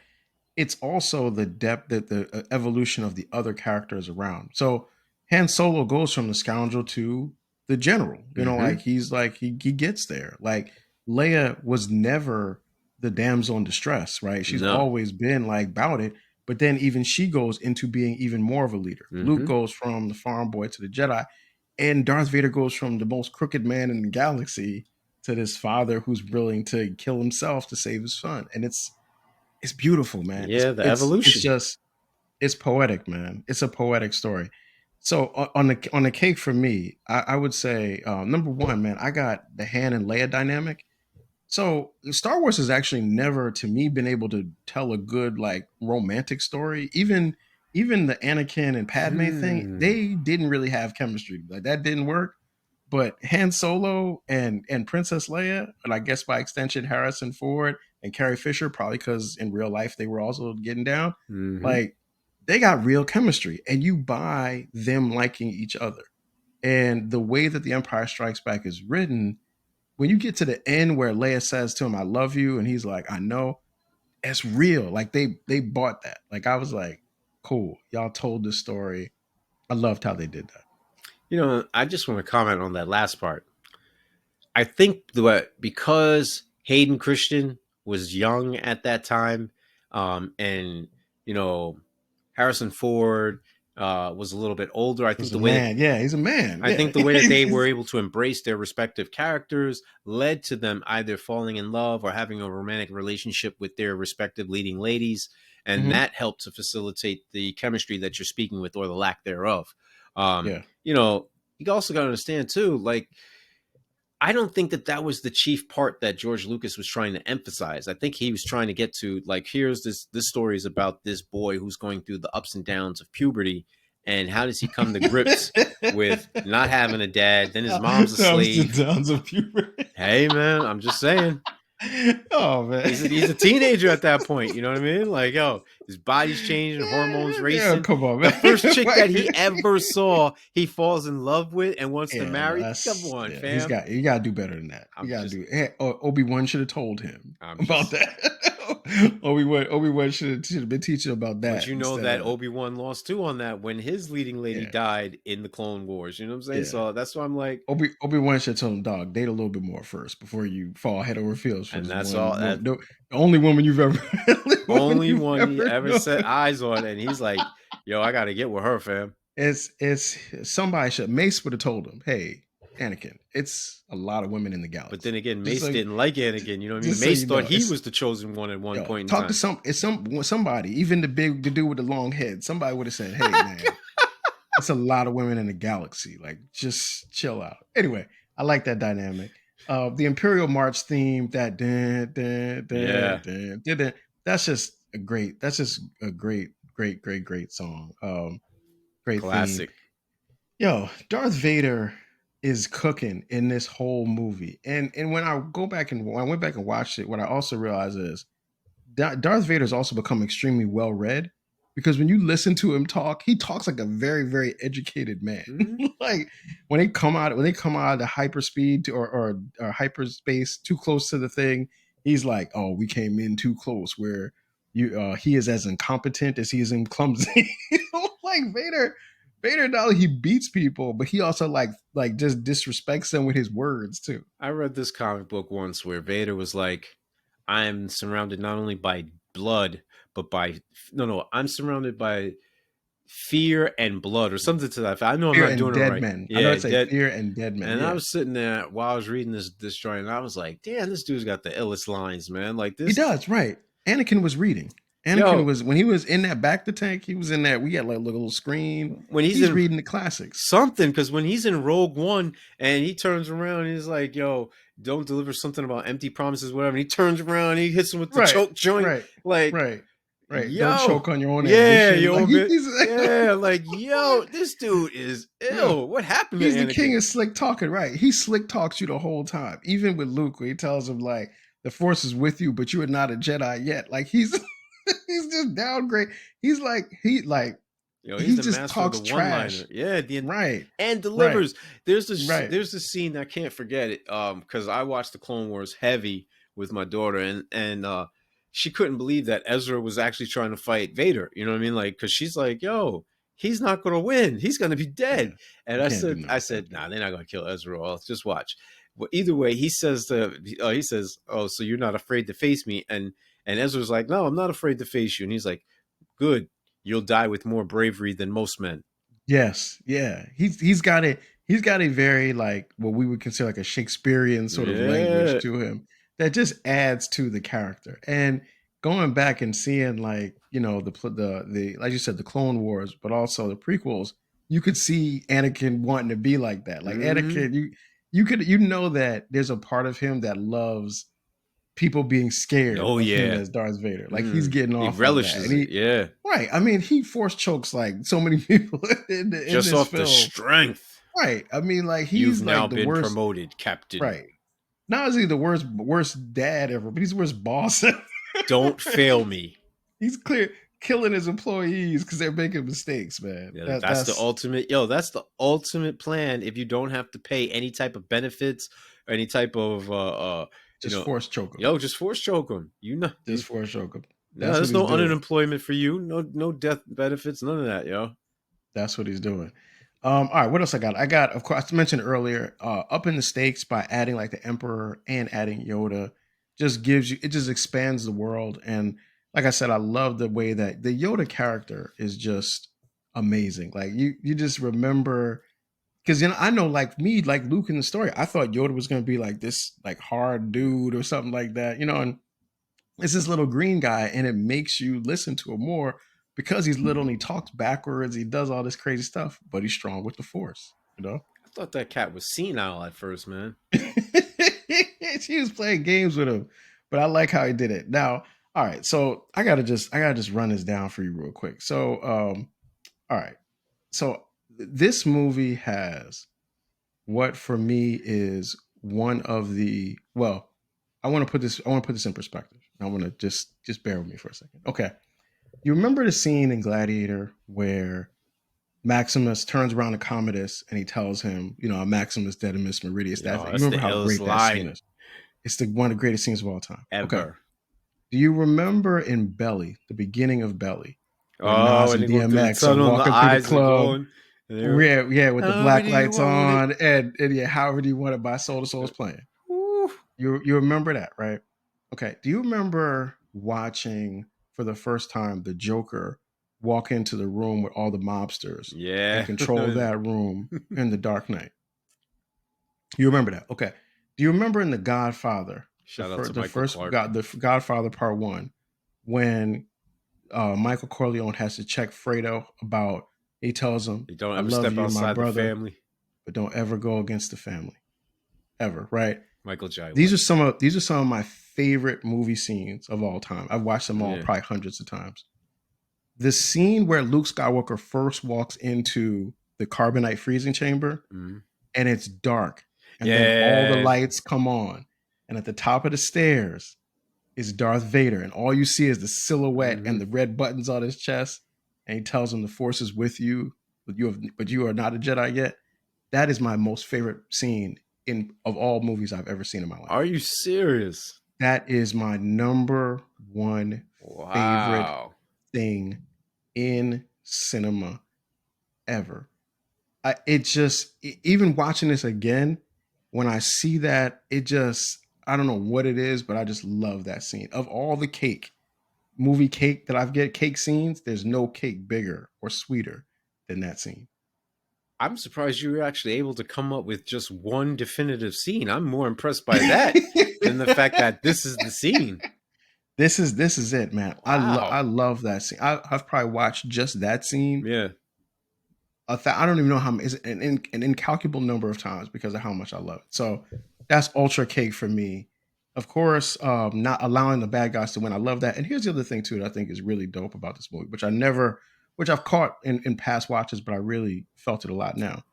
it's also the depth that the evolution of the other characters around. So Han Solo goes from the scoundrel to the general. Mm-hmm. Like he gets there. Like Leia was never the damsel in distress, right? She's No. always been like about it, but then even she goes into being even more of a leader. Luke Mm-hmm. goes from the farm boy to the Jedi, and Darth Vader goes from the most crooked man in the galaxy to this father who's willing to kill himself to save his son. And it's beautiful, man. It's Yeah, the it's evolution. just it's poetic, man. It's a poetic story. So on the cake for me, I would say number one, man, I got the Han and Leia dynamic. So Star Wars has actually never, to me, been able to tell a good like romantic story. Even the Anakin and Padme thing, Hmm. they didn't really have chemistry. Like that didn't work. But Han Solo and Princess Leia, and I guess by extension Harrison Ford and Carrie Fisher, probably because in real life they were also getting down. Mm-hmm. Like they got real chemistry, and you buy them liking each other. And the way that The Empire Strikes Back is written, when you get to the end where Leia says to him, "I love you," and he's like, "I know," it's real. Like they bought that. Like I was like, cool, y'all told this story. I loved how they did that. I just want to comment on that last part. I think that because Hayden Christian was young at that time, and you know, Harrison Ford was a little bit older. I think He's a the way that man. Yeah, he's a man. I Yeah. think the way that they were able to embrace their respective characters led to them either falling in love or having a romantic relationship with their respective leading ladies, and Hmm. that helped to facilitate the chemistry that you're speaking with, or the lack thereof. Yeah. You know, you also got to understand too, like, I don't think that that was the chief part that George Lucas was trying to emphasize. I think he was trying to get to, like, here's this story is about this boy who's going through the ups and downs of puberty, and how does he come to grips with not having a dad, then his mom's a Ups and slave. downs of puberty. Hey man, I'm just saying. Oh man, He's a teenager at that point, you know what I mean? Like, yo, his body's changing, hormones yeah, racing. come on, The man. first chick that he ever saw, he falls in love with and wants to Yeah, no, marry. Come that's on, yeah. fam. You got to do better than that. You I'm got to just do. Hey, Obi-Wan should have told him I'm about just that. Obi-Wan should have been teaching about But that you know instead that of Obi-Wan lost too on that when his leading lady yeah, died in the Clone Wars. You know what I'm saying? yeah. So that's why I'm like, Obi-Wan should have told him, dog, date a little bit more first before you fall head over heels for and this that's all. one That woman. The only woman you've ever, only woman only you've one he ever ever known. set eyes on, and he's like, "Yo, I gotta get with her, fam." It's somebody should Mace would have told him, hey, Anakin, it's a lot of women in the But then galaxy. again, Just Mace so didn't like Anakin. You know what I mean? just so Mace you thought know, he it's was the chosen one at one yo, point in talk to time. somebody, even the dude with the long head. Somebody would have said, hey man, it's a lot of women in the galaxy. Like, just chill out. Anyway, I like that dynamic. The Imperial March theme, that dun, dun, dun, Yeah, dun, dun, dun, that's just a great song. Great theme. classic. Yo, Darth Vader is cooking in this whole movie. And when I go back and when I went back and watched it, what I also realized is Darth Vader has also become extremely well read because when you listen to him talk, he talks like a very educated man. Mm-hmm. Like when they come out of the hyperspeed or hyperspace too close to the thing, he's like, "Oh, we came in too close." Where he is as incompetent as he is in clumsy. Like Vader not only he beats people, but he also like just disrespects them with his words too. I read this comic book once where Vader was like, "I'm surrounded not only by blood, but by no, I'm surrounded by fear and blood," or something to that effect. I know I'm Fear not and doing it dead right. men. I know Yeah, it's like dead. fear and dead men. And I Yeah. was sitting there while I was reading this drawing, and I was like, "Damn, this dude's got the illest lines, man!" Like He this, does, right. Anakin was reading. Anakin yo, was when he was in that back the tank, he was in that. We had like a little screen. when he's He's in reading the classics. something, because when he's in Rogue One and he turns around and he's like, "Yo, don't deliver something about empty promises, whatever," and he turns around and he hits him with the Right, choke joint, right, like, right, right. Don't yo, choke on your own yeah, ambition. yo, Like a bit, he's yeah, like, yo, this dude is yeah. ill. What happened to He's the king Anakin? of slick talking, right? He slick talks you the whole time. Even with Luke, where he tells him like the force is with you, but you are not a Jedi yet. Like he's he's just downgrade. He's like Yo, he's he the just master of the talks one liner. trash. Yeah, Right, and right, delivers. right. There's this scene I can't forget it. Because I watched the Clone Wars heavy with my daughter, and she couldn't believe that Ezra was actually trying to fight Vader. You know what I mean? Like, because she's like, "Yo, he's not gonna win. He's gonna be Yeah. dead." And You can't do nothing I with that said, dude. "Nah, they're not gonna kill Ezra. Well, just watch." But either way, he says, "Oh, so you're not afraid to face me?" And Ezra's like, "No, I'm not afraid to face you." And he's like, "Good. You'll die with more bravery than most men." Yes, yeah. He's got a very like what we would consider like a Shakespearean sort of language Yeah. to him that just adds to the character. And going back and seeing like, you know, the like you said, the Clone Wars, but also the prequels, you could see Anakin wanting to be like that. Like Mm-hmm. Anakin, you could you know that there's a part of him that loves people being scared Oh of him yeah. as Darth Vader. Like he's Mm. getting He off on that. And relishes it. he Yeah. right. I mean, he force chokes like so many people in Just this off the film. strength. Right. I mean, like You've he's now like the been worst. promoted, Captain. Right. Not is he the worst dad ever, but he's the worst boss ever. Don't fail me. He's clear killing his employees because they're making mistakes, man. Yeah, that's the ultimate. Yo, that's the ultimate plan. If you don't have to pay any type of benefits or any type of, you just know, force choke him. yo, just force choke them. You know, Just force choke him. no, That's what there's he's no doing. unemployment for you. No death benefits. None of that, yo. That's what he's doing. All right, what else I got? I got, of course, I mentioned earlier, up in the stakes by adding like the Emperor and adding Yoda. just gives you, it just expands the world. And like I said, I love the way that the Yoda character is just amazing. Like you just remember, because I know, like me, like Luke in the story, I thought Yoda was going to be like this like hard dude or something like that, and it's this little green guy, and it makes you listen to him more because he's little and he talks backwards, he does all this crazy stuff, but he's strong with the Force. I thought that cat was senile at first, man. She was playing games with him, but I like how he did it. Now, all right, so I gotta just run this down for you real quick. So, all right, so this movie has what for me is one of the well, I want to put this in perspective. I want to just bear with me for a second. Okay, you remember the scene in Gladiator where Maximus turns around to Commodus and he tells him, Maximus Decimus Meridius. Yo, You that's the remember how illest great that scene line is? It's one of the greatest scenes of all time. Okay. ever. Do you remember in Belly, the beginning of Belly, where Oh, Nas when and they go through the DMX are tunnel and the walking through the eyes are club? glowing. And they were, Yeah, with the however black do you lights want it? on, and yeah, however do you want it by Soul to Soul's playing. Woo. You remember that, right? Okay. Do you remember watching for the first time the Joker walk into the room with all the mobsters and Yeah. control that room in the Dark Knight? You remember that? Okay. Do you remember in The Godfather, Shout out to the Michael first Clark. the Godfather Part One, when Michael Corleone has to check Fredo about? He tells him, You don't "I ever love step you, my outside the brother, family. but don't ever go against the family, ever." Right? Michael J. These White. are some of my favorite movie scenes of all time. I've watched them all Yeah. probably hundreds of times. The scene where Luke Skywalker first walks into the carbonite freezing chamber Mhm. and it's dark, and then all the Yeah. lights come on, and at the top of the stairs is Darth Vader, and all you see is the silhouette and Mhm. the red buttons on his chest, and he tells him the Force is with you, but you are not a Jedi yet. That is my most favorite scene in of all movies I've ever seen in my life. Are you serious? That is my number one favorite Wow. thing in cinema ever. Even watching this again, when I see that, I don't know what it is, but I just love that scene. Of all the movie cake that I've get cake scenes, there's no cake bigger or sweeter than that scene. I'm surprised you were actually able to come up with just one definitive scene. I'm more impressed by that than the fact that this is the scene. This is it, man. I Wow. love that scene. I've probably watched just that scene. Yeah. I don't even know how is an incalculable number of times because of how much I love it. So that's ultra cake for me. Of course, not allowing the bad guys to win. I love that. And here's the other thing too that I think is really dope about this movie, which I've caught in past watches, but I really felt it a lot now.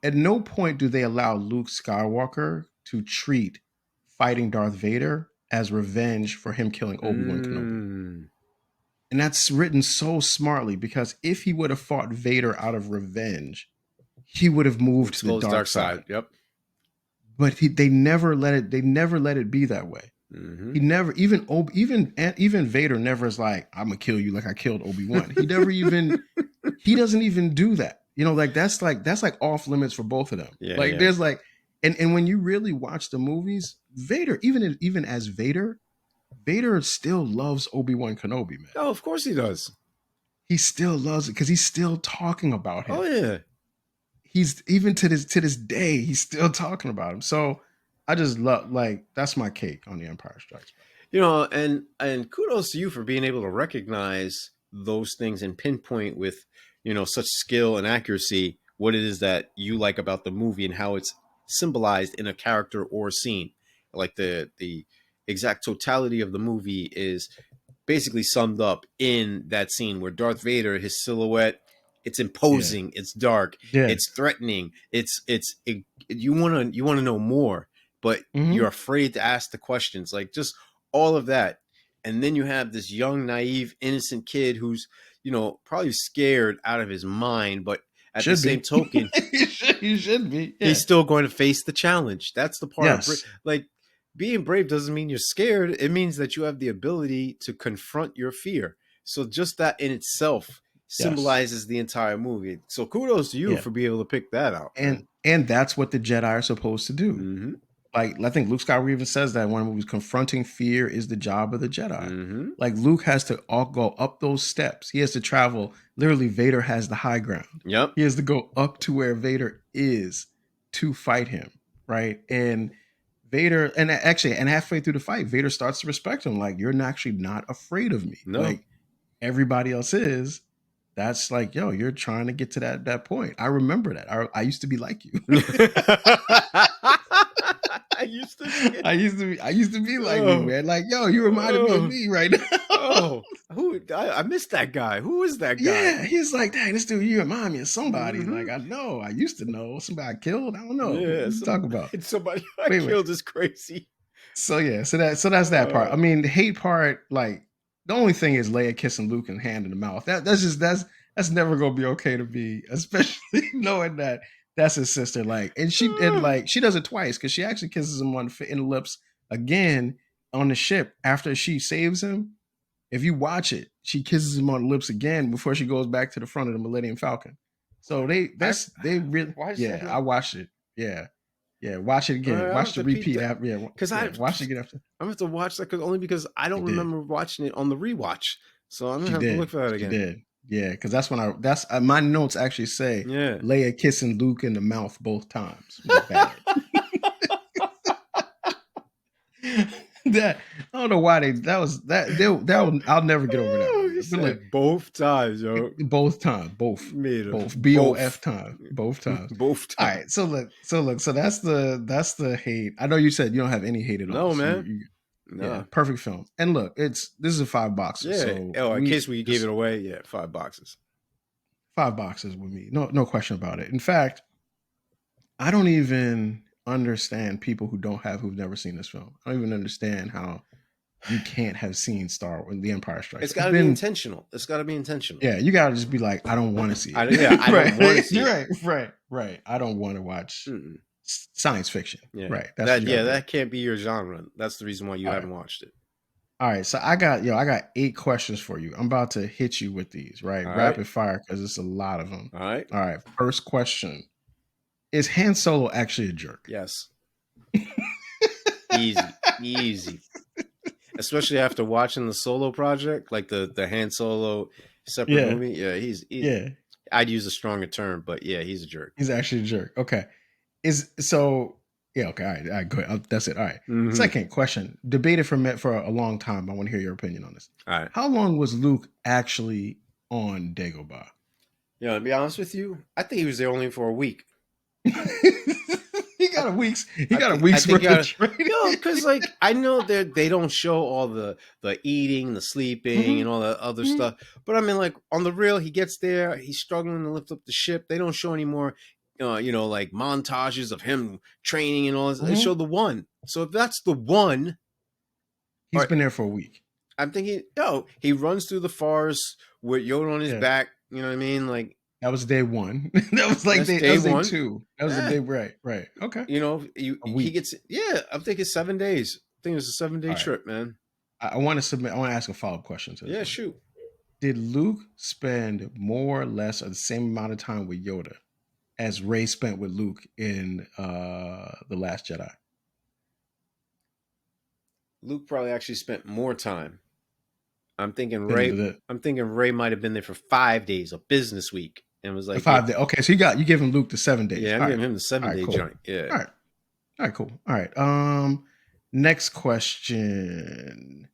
At no point do they allow Luke Skywalker to treat fighting Darth Vader as revenge for him killing Obi-Wan Kenobi. Mm. And that's written so smartly because if he would have fought Vader out of revenge, he would have moved to the dark side. Yep. But they never let it. They never let it be that way. Mm-hmm. He never even Vader never is like, I'm gonna kill you like I killed Obi-Wan. He never even he doesn't even do that. That's like off limits for both of them. Yeah, like yeah. there's like and when you really watch the movies, Vader, even as Vader still loves Obi-Wan Kenobi, man. Oh, of course he does. He still loves it because he's still talking about him. Oh yeah. He's even to this day, he's still talking about him. So I just love that's my cake on The Empire Strikes Back. And kudos to you for being able to recognize those things and pinpoint with, such skill and accuracy what it is that you like about the movie and how it's symbolized in a character or scene. Like the exact totality of the movie is basically summed up in that scene where Darth Vader, his silhouette, it's imposing, it's dark, it's threatening, you want to know more, but you're afraid to ask the questions, like just all of that. And then you have this young, naive, innocent kid who's, probably scared out of his mind, but at the same token, he should be. Yeah. He's still going to face the challenge. That's the part. Yes. Like being brave doesn't mean you're scared. It means that you have the ability to confront your fear. So just that in itself symbolizes the entire movie. So kudos to you for being able to pick that out. And that's what the Jedi are supposed to do. Mm-hmm. Like, I think Luke Skywalker even says that in one of the movies, confronting fear is the job of the Jedi. Mm-hmm. Like, Luke has to all go up those steps. He has to travel. Literally, Vader has the high ground. Yep. He has to go up to where Vader is to fight him, right? And Vader, and halfway through the fight, Vader starts to respect him. Like, you're actually not afraid of me. No. Like, everybody else is. That's like, yo, you're trying to get to that point. I remember that. I used to be like you. I used to be like you, man. Like, yo, you reminded me of me right now. I missed that guy. Who is that guy? Yeah, he's like, dang, this dude, you remind me of somebody. Mm-hmm. Like, I know, I used to know somebody I killed. I don't know. Yeah, what you talk about somebody I killed is crazy. So yeah, so that's that part. I mean, the hate part, like, the only thing is Leia kissing Luke and hand in the mouth. That's never gonna be okay to me, especially knowing that that's his sister. Like, and she does it twice because she actually kisses him in the lips again on the ship after she saves him. If you watch it, she kisses him on the lips again before she goes back to the front of the Millennium Falcon. So I watched it. Yeah. Yeah, watch it again. Watch the repeat. Watch it again after. I'm gonna have to watch that because I don't remember watching it on the rewatch. So I'm gonna have to look for that again. She did. Yeah, because that's when my notes actually say Leia kissing Luke in the mouth both times. Bad. I don't know why I'll never get over that. Like, both times, yo. Both times. Both BOF time. Both times. Both times. All right. So that's the hate. I know you said you don't have any hate at all. No, man. No. Yeah, perfect film. And look, this is a $5. Yeah. So in case we gave it away, $5. $5 with me. No question about it. In fact, I don't even understand people who've never seen this film. I don't even understand how you can't have seen Star Wars, The Empire Strikes. It's got to be intentional. Yeah, you got to just be like, I don't want to see it. I don't want to see it. Right. I don't want to watch science fiction. Yeah. Right. That can't be your genre. That's the reason why you haven't watched it. All right, so I got 8 questions for you. I'm about to hit you with these, right? Rapid fire, because it's a lot of them. All right. First question. Is Han Solo actually a jerk? Yes. Easy. Especially after watching the Solo project, like the Han Solo separate movie. Yeah, he's I'd use a stronger term, but yeah, he's a jerk. He's actually a jerk. Okay. All right, go ahead. That's it. All right. Mm-hmm. Second question. Debated for a long time. I want to hear your opinion on this. All right. How long was Luke actually on Dagobah? Yeah, to be honest with you, I think he was there only for a week. He got a week's worth of training. No, because like I know they don't show all the eating, the sleeping, and all that other stuff. But I mean, like on the real, he gets there, he's struggling to lift up the ship. They don't show any more, like montages of him training and all this. They show the one. So if that's the one, he's been there for a week. I'm thinking, he runs through the forest with Yoda on his back. You know what I mean? Like. That was day 1. That was like day 2. That was the day, right. Okay. He gets, I'm thinking 7 days. I think it was a 7-day trip, man. I want to ask a follow-up question to this. Yeah, shoot. Did Luke spend more or less or the same amount of time with Yoda as Rey spent with Luke in The Last Jedi? Luke probably actually spent more time. I'm thinking Rey might have been there for 5 days, a business week. And was like 5 days. Okay, so you give him Luke the 7 days. Yeah, I'm giving him the 7-day joint. Yeah. All right, cool. All right. Next question.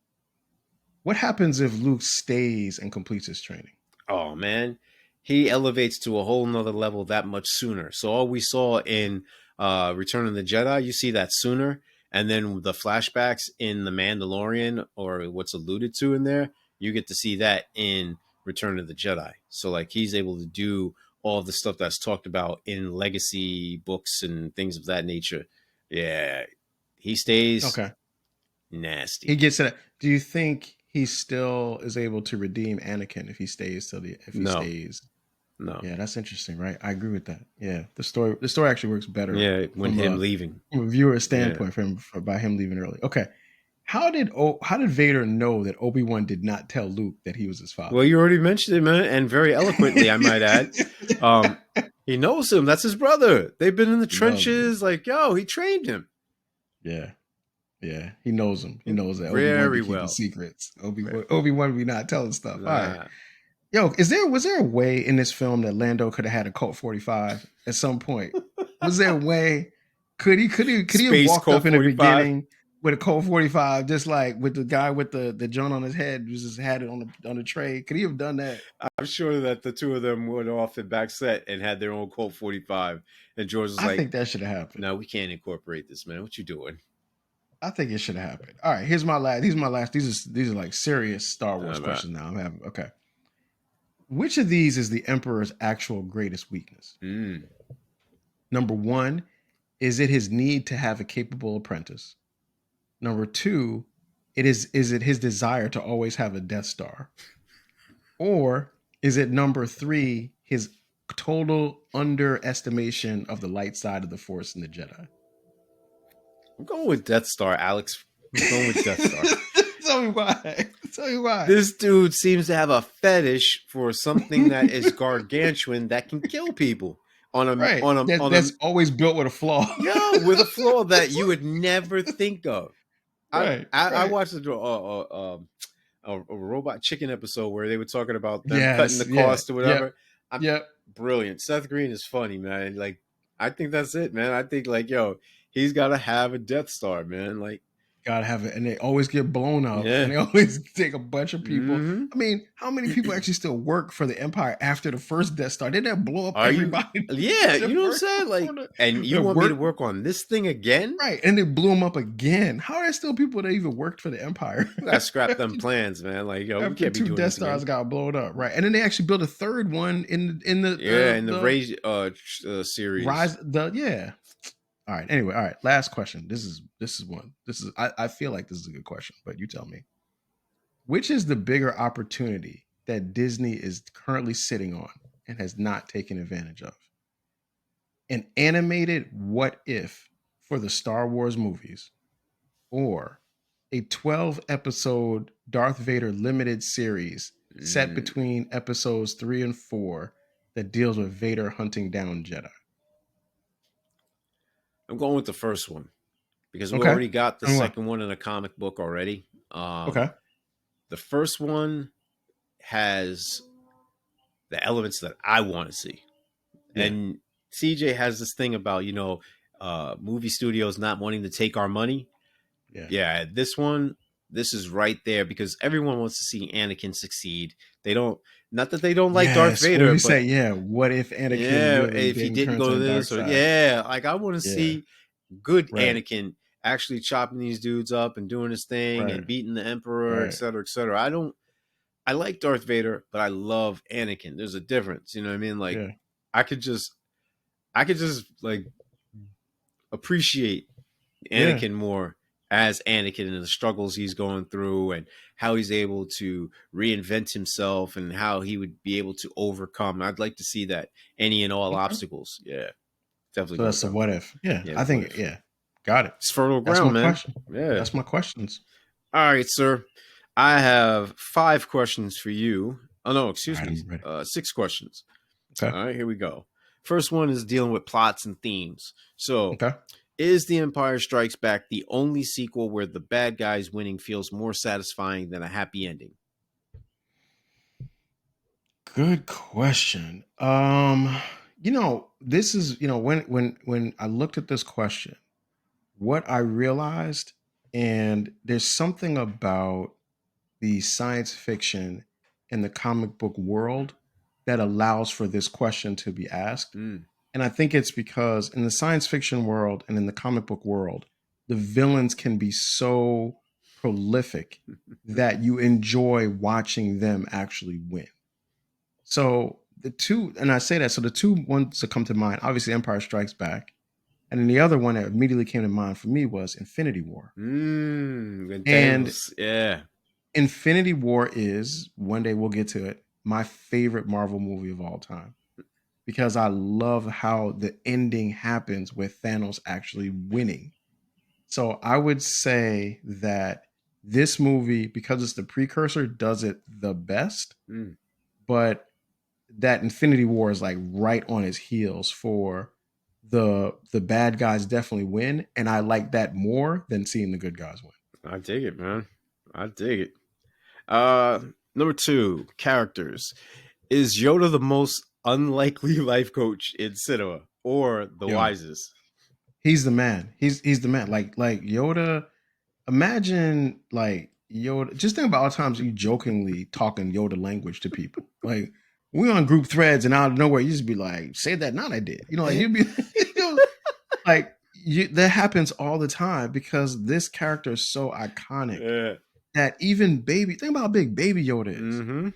What happens if Luke stays and completes his training? Oh man, he elevates to a whole nother level that much sooner. So all we saw in Return of the Jedi, you see that sooner, and then the flashbacks in The Mandalorian, or what's alluded to in there, you get to see that in Return of the Jedi. So like he's able to do all the stuff that's talked about in legacy books and things of that nature. Yeah, he stays. Okay, nasty. He gets to that. Do you think he still is able to redeem Anakin if he stays stays? No. Yeah, that's interesting, right? I agree with that. Yeah, the story actually works better. Yeah, when him leaving, from a viewer standpoint, by him leaving early. Okay. How did Vader know that Obi-Wan did not tell Luke that he was his father? Well, you already mentioned it, man, and very eloquently, I might add. He knows him. That's his brother. They've been in the trenches. Like, he trained him. Yeah. Yeah. He knows him. He knows that Obi-Wan be Very keeping well. secrets. Obi-Wan be not telling stuff. All right. Nah. Yo, was there a way in this film that Lando could have had a Colt 45 at some point? Was there a way? Could he have Space walked Colt up in the 45. beginning with a Colt 45, just like with the guy with the joint on his head, who just had it on the tray? Could he have done that? I'm sure that the two of them went off in back set and had their own Colt 45. And George was I like, think that should have happened. no, we can't incorporate this, man. What you doing? I think it should have happened. All right, here's my last. These are like serious Star Wars Right. questions now. I'm having okay. Which of these is the Emperor's actual greatest weakness? Number one, is it his need to have a capable apprentice? Number two, is it his desire to always have a Death Star? Or is it number three, his total underestimation of the light side of the Force and the Jedi? I'm going with Death Star, Alex. I'm going with Death Star. Tell me why. Tell me why. This dude seems to have a fetish for something that is gargantuan that can kill people That's always built with a flaw. Yeah, with a flaw that you would never think of. I watched a Robot Chicken episode where they were talking about them cutting the cost or whatever. Yep. Brilliant. Seth Green is funny, man. Like, I think that's it, man. I think like, yo, he's got to have a Death Star, man. Like, gotta have it, and they always get blown up, Yeah. and they always take a bunch of people. Mhm. I mean, how many people actually still work for the Empire after the first Death Star? Didn't that blow up everybody? Yeah, you know what I'm saying? Like, and you want me to work on this thing again? Right, and they blew them up again. How are there still people that even worked for the Empire? We gotta scrap them plans, man. Like, yo, we can't be two doing Death this Stars again. got blown up, right? And then they actually built a third one in the Rage series. Rise. All right. Anyway, all right. Last question. This is one. I feel like this is a good question, but you tell me. Which is the bigger opportunity that Disney is currently sitting on and has not taken advantage of? An animated what if for the Star Wars movies, or a 12 episode Darth Vader limited series set between episodes 3 and 4 that deals with Vader hunting down Jedi? I'm going with the first one because we already got the second one in a comic book already. Okay. The first one has the elements that I want to see. Yeah. And CJ has this thing about, movie studios not wanting to take our money. Yeah. This is right there because everyone wants to see Anakin succeed. They don't, not that they don't like Darth Vader. But say, what if Anakin if he didn't go to this or like I want to see good Anakin actually chopping these dudes up and doing his thing and beating the Emperor, et cetera, et cetera. I like Darth Vader, but I love Anakin. There's a difference. You know what I mean? Like I could just like appreciate Anakin more as Anakin and the struggles he's going through and how he's able to reinvent himself and how he would be able to overcome. I'd like to see that any and all obstacles. Yeah. Definitely. So that's the what if. Yeah I think, got it. It's fertile ground, man. Question. Yeah. That's my questions. All right, sir. I have 5 questions for you. Oh, no, excuse me. 6 questions. Okay. All right, here we go. First one is dealing with plots and themes. So, is The Empire Strikes Back the only sequel where the bad guys winning feels more satisfying than a happy ending? Good question. This is, when I looked at this question, what I realized, and there's something about the science fiction and the comic book world that allows for this question to be asked. And I think it's because in the science fiction world and in the comic book world, the villains can be so prolific that you enjoy watching them actually win. So the two ones that come to mind, obviously Empire Strikes Back. And then the other one that immediately came to mind for me was Infinity War. And Infinity War is, one day we'll get to it, my favorite Marvel movie of all time. Because I love how the ending happens with Thanos actually winning. So I would say that this movie, because it's the precursor, does it the best. But that Infinity War is like right on its heels for the bad guys definitely win, and I like that more than seeing the good guys win. I dig it, man. I dig it. Uh, Number two, characters. Is Yoda the most unlikely life coach in cinema, or the Yo, wisest? he's the man. He's the man. Like Yoda. Imagine like Yoda. Just think about all the times you jokingly talking Yoda language to people. Like we on group threads, and out of nowhere you just be like, "Say that, not I did." You know, like you'd be like, that happens all the time because this character is so iconic Yeah. that even baby. Think about how big Baby Yoda is, Mm-hmm.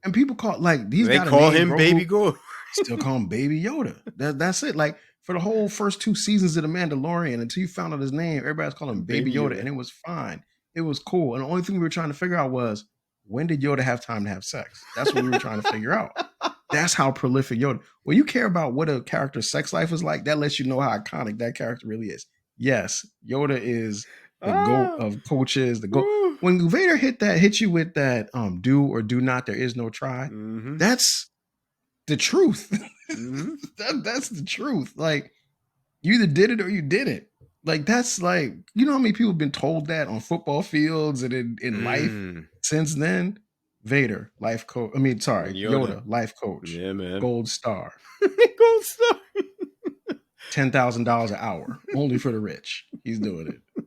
and people call like he's They got a call name. him Baby Grogu Go. still call him Baby Yoda. That's it. Like for the whole first 2 seasons of The Mandalorian, until you found out his name, everybody was calling him Baby Baby Yoda, Yoda. and it was fine. It was cool. And the only thing we were trying to figure out was when did Yoda have time to have sex? That's what we were trying to figure out. That's how prolific Yoda. When you care about what a character's sex life is like, that lets you know how iconic that character really is. Yes, Yoda is the goat Ah, of coaches. The goat. woo. When Vader hit you with that do or do not, there is no try. Mm-hmm. That's the truth. Mm-hmm. That's the truth. Like you either did it or you didn't. Like that's like you know how many people have been told that on football fields and in life since then. Vader, life coach. I mean, sorry, Yoda. Yoda, life coach, Yeah, man. gold star, Gold star. $10,000 an hour, only for the rich. He's doing it.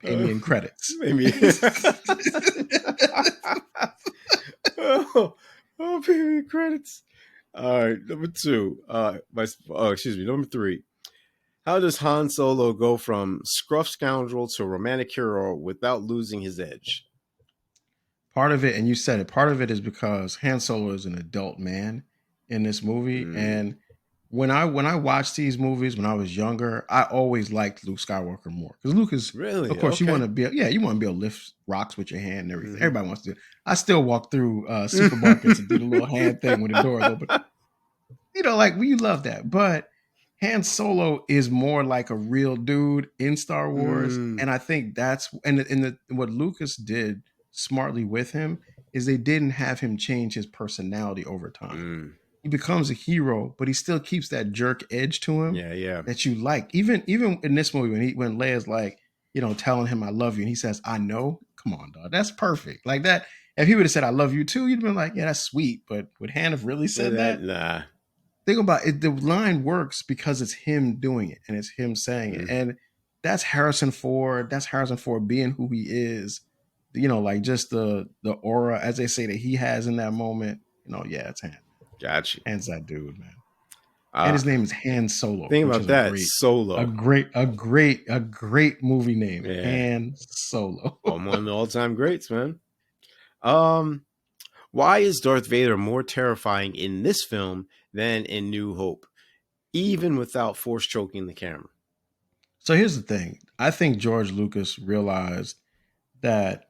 Pay me in credits. Maybe. Oh, pay me credits. All right, number two. Number three. How does Han Solo go from scruff scoundrel to romantic hero without losing his edge? Part of it, and you said it, part of it is because Han Solo is an adult man in this movie. Mm. And when I watched these movies when I was younger, I always liked Luke Skywalker more. Because Luke is, Really? of course, Okay. you want to be able to lift rocks with your hand and everything. Mhm. Everybody wants to. I still walk through supermarkets and do the little hand thing when the doors open. You know, like we love that. But Han Solo is more like a real dude in Star Wars, Mm. and I think that's what Lucas did smartly with him is they didn't have him change his personality over time. Mm. He becomes a hero, but he still keeps that jerk edge to him Yeah, yeah. that you like. Even in this movie when Leia's like, telling him I love you, and he says I know. Come on, dog, that's perfect. Like that. If he would have said I love you too, you'd have been like, yeah, that's sweet. But would Han have really said that? Nah. Think about it. The line works because it's him doing it and it's him saying it. And that's Harrison Ford. That's Harrison Ford being who he is. Like just the aura, as they say, that he has in that moment. Yeah, it's Han. Gotcha. Han's that dude, man. And his name is Han Solo. Think which about is that. a great movie name. Yeah. Han Solo. One of the all-time greats, man. Why is Darth Vader more terrifying in this film than in New Hope, even without force choking the camera? So here's the thing. I think George Lucas realized that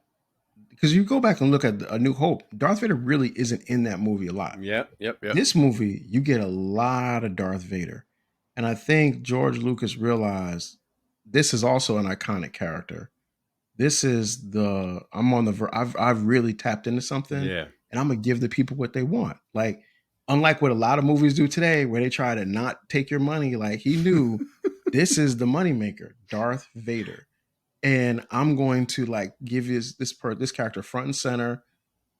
because you go back and look at A New Hope, Darth Vader really isn't in that movie a lot. Yep. This movie, you get a lot of Darth Vader. And I think George Lucas realized this is also an iconic character. This is I've really tapped into something. Yeah. And I'm going to give the people what they want. Like, unlike what a lot of movies do today, where they try to not take your money, like he knew this is the moneymaker, Darth Vader. And I'm going to like give this character front and center.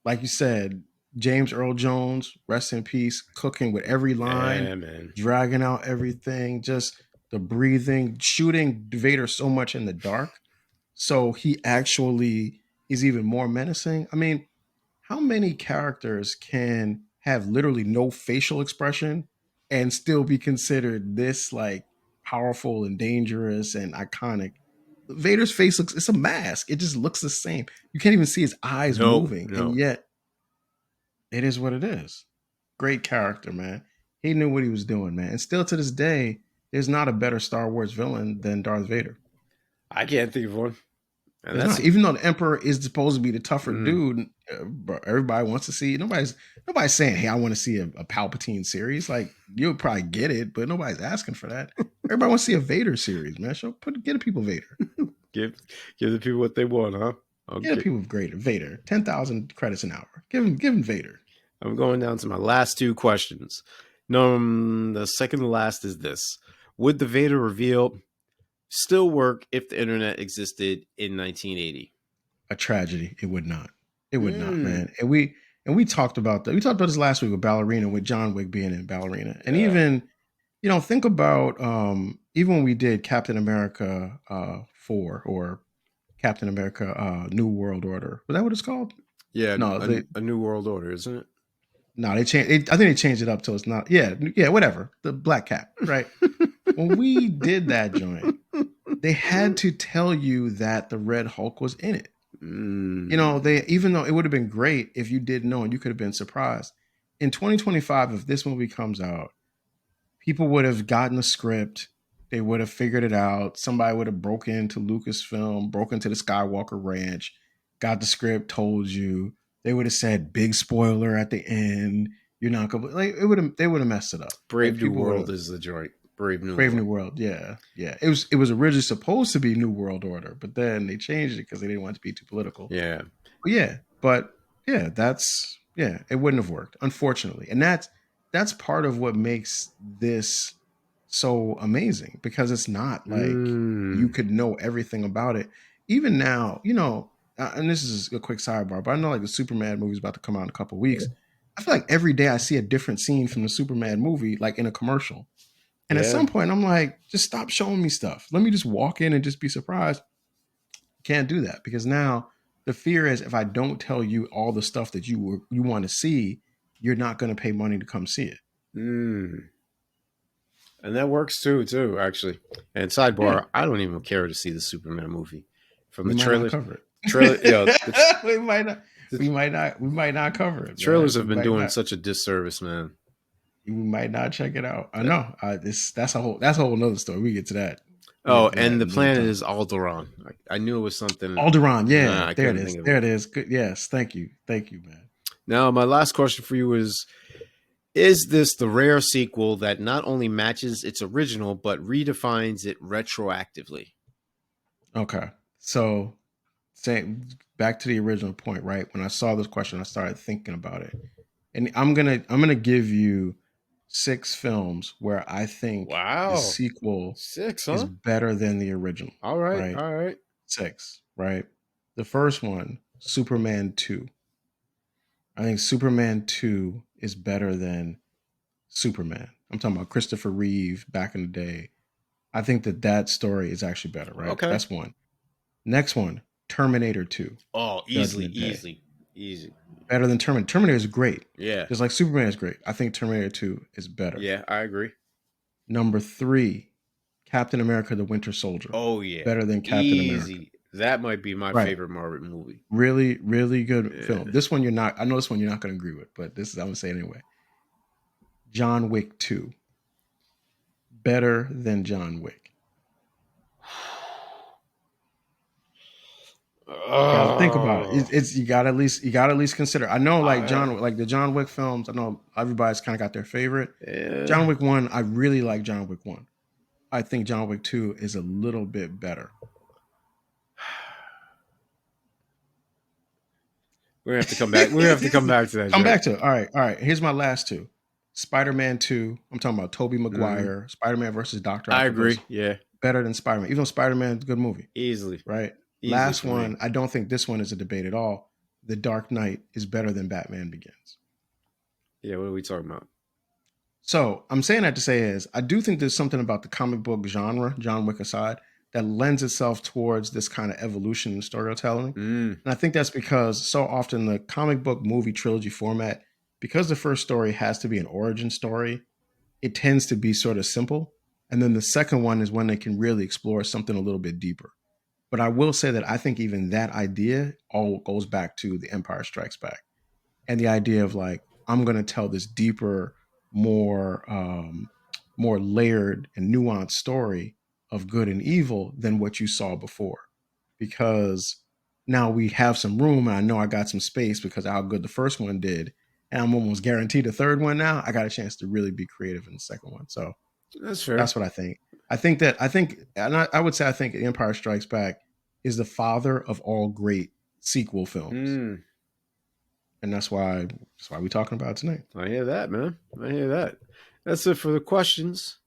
Like you said, James Earl Jones, rest in peace, cooking with every line, man. dragging out everything, just the breathing, shooting Vader so much in the dark. So he actually is even more menacing. I mean, how many characters can have literally no facial expression and still be considered this like powerful and dangerous and iconic? Vader's face it's a mask. It just looks the same. You can't even see his eyes moving. And yet it is what it is. Great character, man. He knew what he was doing, man. And still to this day, there's not a better Star Wars villain than Darth Vader. I can't think of one. Even though the Emperor is supposed to be the tougher dude, everybody wants to see. Nobody's saying, "Hey, I want to see a Palpatine series." Like you'll probably get it, but nobody's asking for that. Everybody wants to see a Vader series, man. Get the people Vader. Give the people what they want, huh? Okay. Get the people greater Vader. 10,000 credits an hour. Give him Vader. I'm going down to my last two questions. No, the second to last is this: Would the Vader reveal still work if the internet existed in 1980? A tragedy. It would not. It would not, Mm. man. And we talked about that. We talked about this last week with Ballerina, with John Wick being in Ballerina, and Yeah. even think about even when we did Captain America 4 or Captain America New World Order. Was that what it's called? Yeah, No, a new world order, isn't it? no, they changed. I think they changed it up till it's not. Yeah, yeah, whatever. The Black Cap, right? When we did that joint, they had to tell you that the Red Hulk was in it. They even though it would have been great if you didn't know and you could have been surprised. In 2025, if this movie comes out, people would have gotten the script, they would have figured it out. Somebody would have broken into Lucasfilm, broken into the Skywalker Ranch, got the script, told you. They would have said big spoiler at the end. You're not gonna like it would have. They would have messed it up. Brave Like New people would World have. is the joint. Brave New Brave World. New World, yeah, yeah. It was originally supposed to be New World Order, but then they changed it because they didn't want it to be too political. Yeah. But it wouldn't have worked, unfortunately. And that's part of what makes this so amazing because it's not like you could know everything about it. Even now, and this is a quick sidebar, but I know like the Superman movie is about to come out in a couple of weeks. I feel like every day I see a different scene from the Superman movie, like in a commercial. And at some point, I'm like, just stop showing me stuff. Let me just walk in and just be surprised. Can't do that because now the fear is if I don't tell you all the stuff that you want to see, you're not going to pay money to come see it. And that works too, actually. And sidebar, I don't even care to see the Superman movie. From the trailers, cover it. We might not cover it. Trailers have been doing such a disservice, man. We might not check it out. I know. That's a whole other story. We get to that. And the planet is Alderaan. I knew it was something. Alderaan, yeah. There it is. There it is. Good. Yes. Thank you, man. Now, my last question for you is this the rare sequel that not only matches its original, but redefines it retroactively? Okay. So, back to the original point, right? When I saw this question, I started thinking about it. And I'm gonna give you 6 films where I think the sequel 6, is better than the original. All right. 6, right? The first one, Superman 2. I think Superman 2 is better than Superman. I'm talking about Christopher Reeve back in the day. I think that story is actually better, right? Okay. That's one. Next one, Terminator 2. Oh, easy. Better than Terminator. Terminator is great. Yeah. Just like Superman is great. I think Terminator 2 is better. Yeah, I agree. Number 3, Captain America: The Winter Soldier. Oh yeah. Better than Captain America. That might be my favorite Marvel movie. Really, really good film. This one I know this one you're not going to agree with, but I'm going to say it anyway. John Wick 2. Better than John Wick. Think about it. It's you got to at least consider. I know like the John Wick films. I know everybody's kind of got their favorite. Yeah. John Wick 1, I really like John Wick 1. I think John Wick 2 is a little bit better. We're gonna have to come back. We're gonna have to come back to that. Come back to it. All right. Here's my last 2. Spider-Man 2. I'm talking about Tobey Maguire. Spider-Man versus Dr. Octopus. I agree. Yeah. Better than Spider-Man. Even though Spider-Man is a good movie. Easily. Right? Last one, I don't think this one is a debate at all. The Dark Knight is better than Batman Begins. Yeah, what are we talking about? So I'm saying that to say is I do think there's something about the comic book genre, John Wick aside, that lends itself towards this kind of evolution in storytelling. And I think that's because so often the comic book movie trilogy format, because the first story has to be an origin story, it tends to be sort of simple. And then the second one is when they can really explore something a little bit deeper. But I will say that I think even that idea all goes back to The Empire Strikes Back. And the idea of like, I'm going to tell this deeper, more layered and nuanced story of good and evil than what you saw before. Because now we have some room and I know I got some space because of how good the first one did. And I'm almost guaranteed the third one now. I got a chance to really be creative in the second one. So that's fair. That's what I think. I think, and I would say I think Empire Strikes Back is the father of all great sequel films. And that's why we're talking about it tonight. I hear that, man. I hear that. That's it for the questions.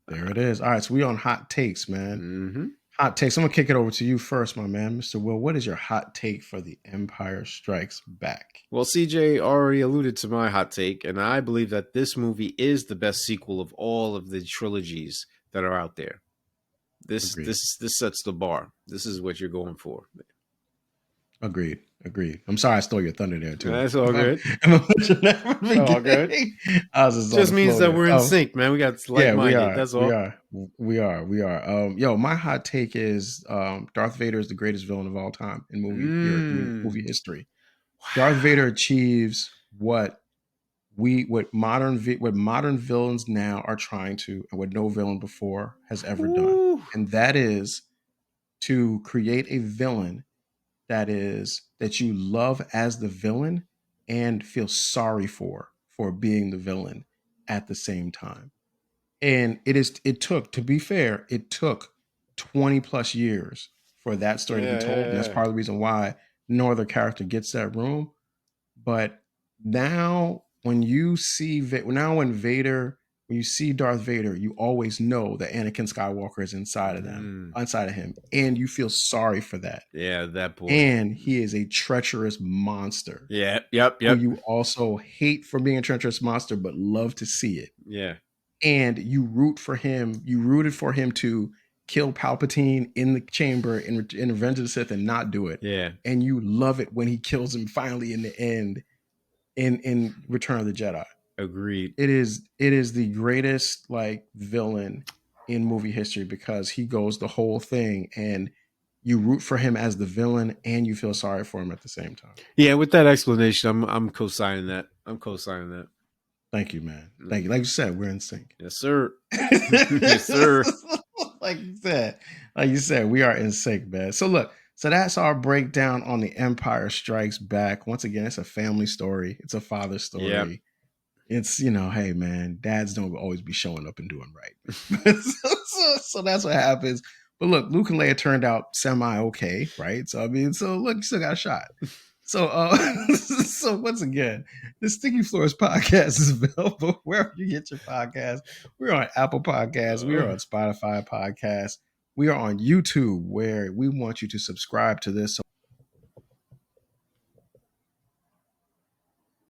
There it is. All right, so we on hot takes, man. Mm-hmm. Hot takes. I'm gonna kick it over to you first, my man, Mr. Will. What is your hot take for The Empire Strikes Back? Well, CJ already alluded to my hot take, and I believe that this movie is the best sequel of all of the trilogies that are out there. This sets the bar. This is what you're going for. Agreed. I'm sorry I stole your thunder there too. That's all good. All good. Just means that we're in sync, man. We got like-minded. That's all. We are. Yo, my hot take is Darth Vader is the greatest villain of all time in movie history. Wow. Darth Vader achieves what modern villains now are trying to, and what no villain before has ever done, and that is to create a villain that you love as the villain and feel sorry for being the villain at the same time. And it took 20 plus years for that story to be told. And that's part of the reason why no other character gets that room. But now when you see when you see Darth Vader, you always know that Anakin Skywalker is inside of him, and you feel sorry for that. Yeah, that boy. And he is a treacherous monster. Yeah, yep. Who you also hate for being a treacherous monster, but love to see it. Yeah. And you root for him. You rooted for him to kill Palpatine in the chamber in Revenge of the Sith and not do it. Yeah. And you love it when he kills him finally in the end in Return of the Jedi. Agreed. It is the greatest villain in movie history because he goes the whole thing and you root for him as the villain and you feel sorry for him at the same time. Yeah, with that explanation, I'm co-signing that. Thank you, man. Thank you. Like you said, we're in sync. Yes, sir. Yes, sir. Like you said, we are in sync, man. So that's our breakdown on The Empire Strikes Back. Once again, it's a family story. It's a father story. Yep. It's, hey, man, dads don't always be showing up and doing right. so that's what happens. But look, Luke and Leia turned out semi-okay, right? So, you still got a shot. So, so once again, the Sticky Floors podcast is available wherever you get your podcast. We're on Apple Podcasts. We are on Spotify Podcasts. We are on YouTube, where we want you to subscribe to this. So